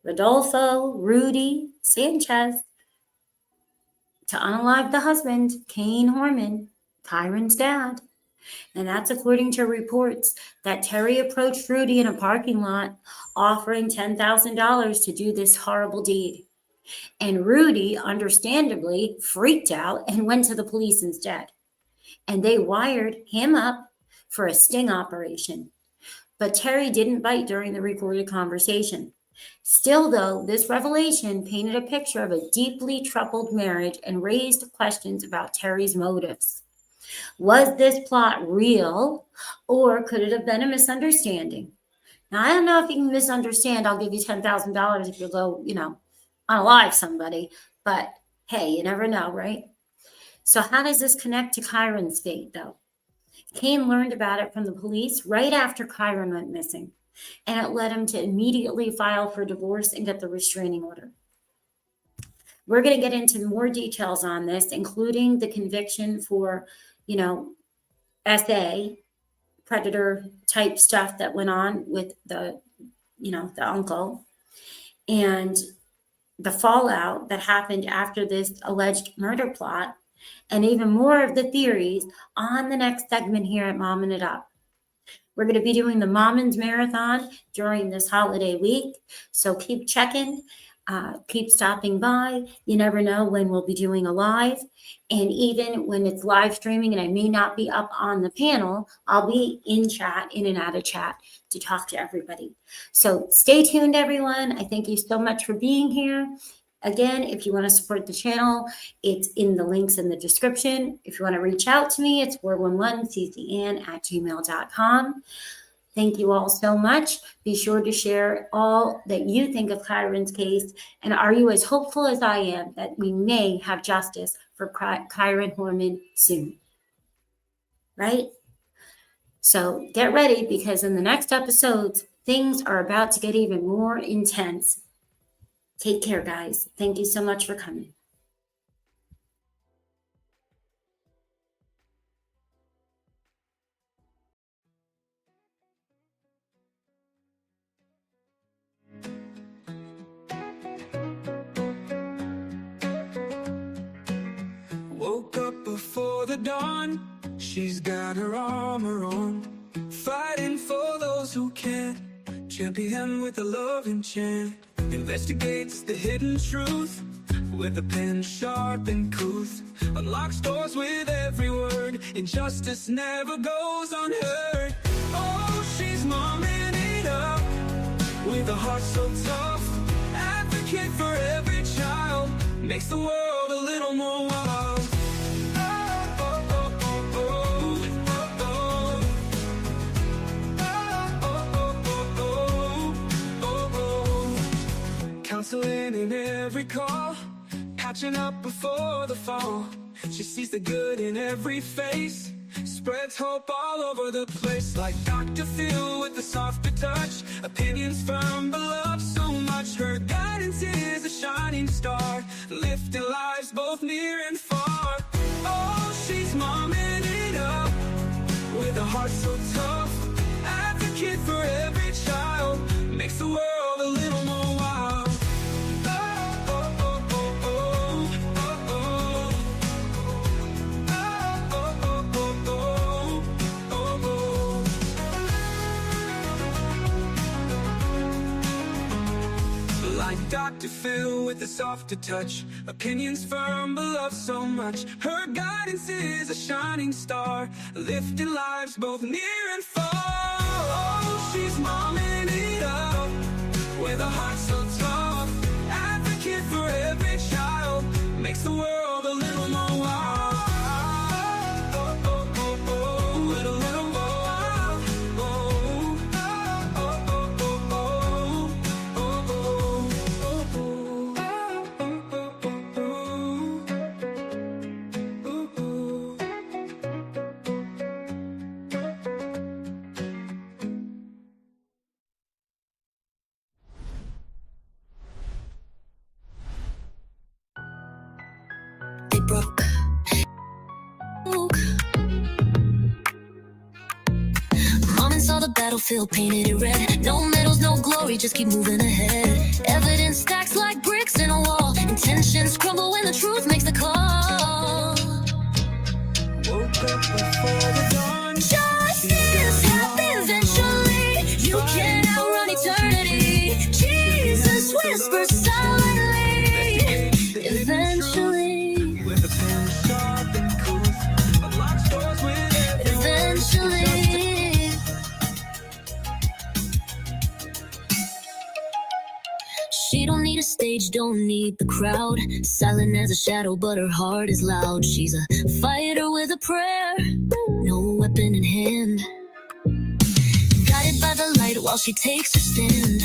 Speaker 3: Rodolfo Rudy Sanchez, to unalive the husband, Kane Horman, Kyron's dad. And that's according to reports that Terry approached Rudy in a parking lot, offering $10,000 to do this horrible deed. And Rudy, understandably, freaked out and went to the police instead. And they wired him up for a sting operation. But Terry didn't bite during the recorded conversation. Still, though, this revelation painted a picture of a deeply troubled marriage and raised questions about Terry's motives. Was this plot real, or could it have been a misunderstanding? Now, I don't know if you can misunderstand. I'll give you $10,000 if you go, unalive somebody. But hey, you never know, right? So how does this connect to Kyron's fate, though? Kane learned about it from the police right after Kyron went missing, and it led him to immediately file for divorce and get the restraining order. We're going to get into more details on this, including the conviction for SA, predator type stuff that went on with the uncle, and the fallout that happened after this alleged murder plot, and even more of the theories on the next segment here at Momming It Up. We're going to be doing the Mommins Marathon during this holiday week, so keep checking. Keep stopping by. You never know when we'll be doing a live. And even when it's live streaming and I may not be up on the panel, I'll be in and out of chat to talk to everybody. So stay tuned, everyone. I thank you so much for being here. Again, if you want to support the channel, it's in the links in the description. If you want to reach out to me, it's 411ccn@gmail.com. Thank you all so much. Be sure to share all that you think of Kyron's case. And are you as hopeful as I am that we may have justice for Kyron Horman soon? Right? So get ready, because in the next episodes, things are about to get even more intense. Take care, guys. Thank you so much for coming.
Speaker 10: Woke up before the dawn. She's got her armor on, fighting for those who can't. Champion with a loving chant, investigates the hidden truth with a pen sharp and couth. Unlocks doors with every word, injustice never goes unheard. Oh, she's momming it up with a heart so tough. Advocate for every child, makes the world a little more wild. Counseling in every call, catching up before the fall. She sees the good in every face, spreads hope all over the place. Like Dr. Phil with a softer touch, opinions firm but love so much. Her guidance is a shining star, lifting lives both near and far. Oh, she's momming it up with a heart so tough. Advocate for every child, makes the world a little more wild. Dr. Phil with a softer touch, opinions firm but love so much. Her guidance is a shining star, lifting lives both near and far. Oh, she's momming it up with a heart so tough. Advocate for every child, makes the world a little more wild.
Speaker 12: Saw the battlefield painted in red. No medals, no glory, just keep moving ahead. Evidence stacks like bricks in a wall. Intentions crumble when the truth makes the call.
Speaker 10: Woke up before the dawn.
Speaker 12: Justice happens eventually. You can't outrun eternity. Jesus whispers silently. Eventually.
Speaker 10: With a pen sharp and couth, unlocks doors with every
Speaker 12: eventually. She don't need a stage, don't need the crowd. Silent as a shadow, but her heart is loud. She's a fighter with a prayer, no weapon in hand. Guided by the light while she takes her stand.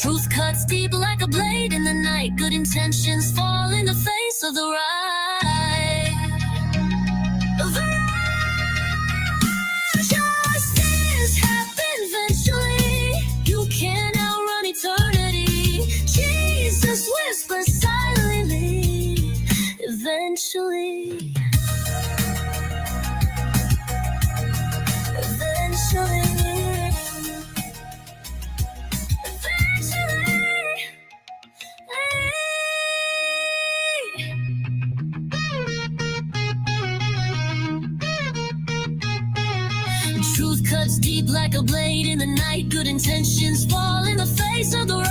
Speaker 12: Truth cuts deep like a blade in the night. Good intentions fall in the face of the right. Justice happens eventually. You can't outrun eternity. Jesus whispers silently. Eventually. Eventually. Truth cuts deep like a blade in the night. Good intentions fall in the face of the right.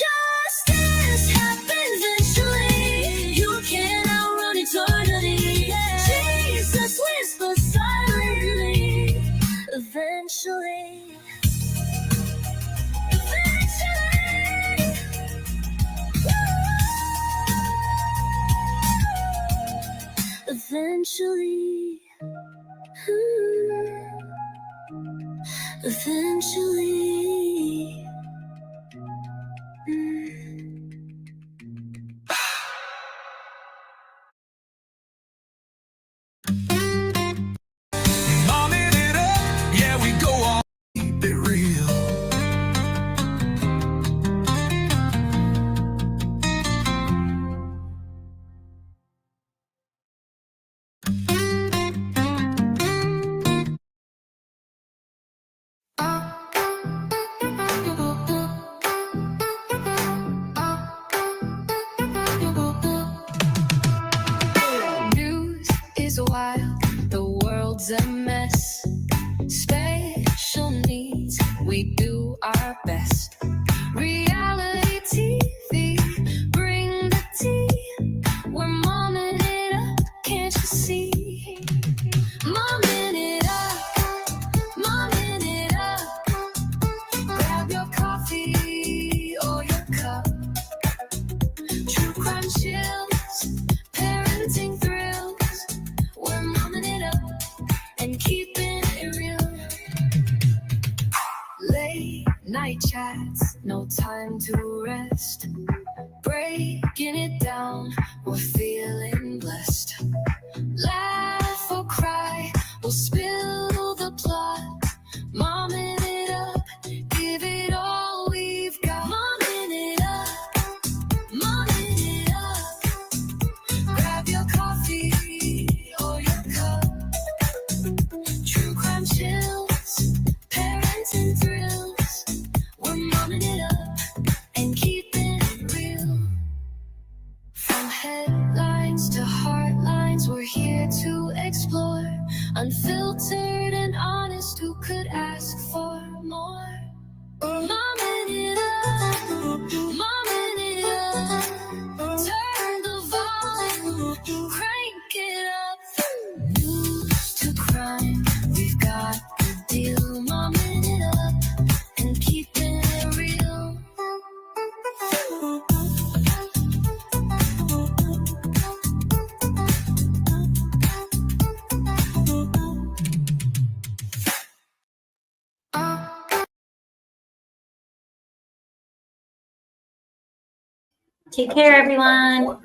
Speaker 12: Justice happens eventually. You can't outrun eternity. Jesus whispers silently. Eventually. Eventually, eventually.
Speaker 10: Momming it up, yeah, we go all keep it real.
Speaker 12: Night chats, no time to rest. Breaking it down, we're feeling blessed. Laugh or cry, we'll spill the plot. Momming it up, give it all we've got. Momming it up, momming it up. Grab your coffee or your cup. True crime chills, parenting thrills. We're momming it up and keeping it real. From headlines to heartlines, we're here to explore. Unfiltered and honest, who could ask for more? Momming it up, momming it up. Turn the volume, crank it up. News to crime, we've got the deal. Momming it up and keeping it real.
Speaker 3: Take care, everyone.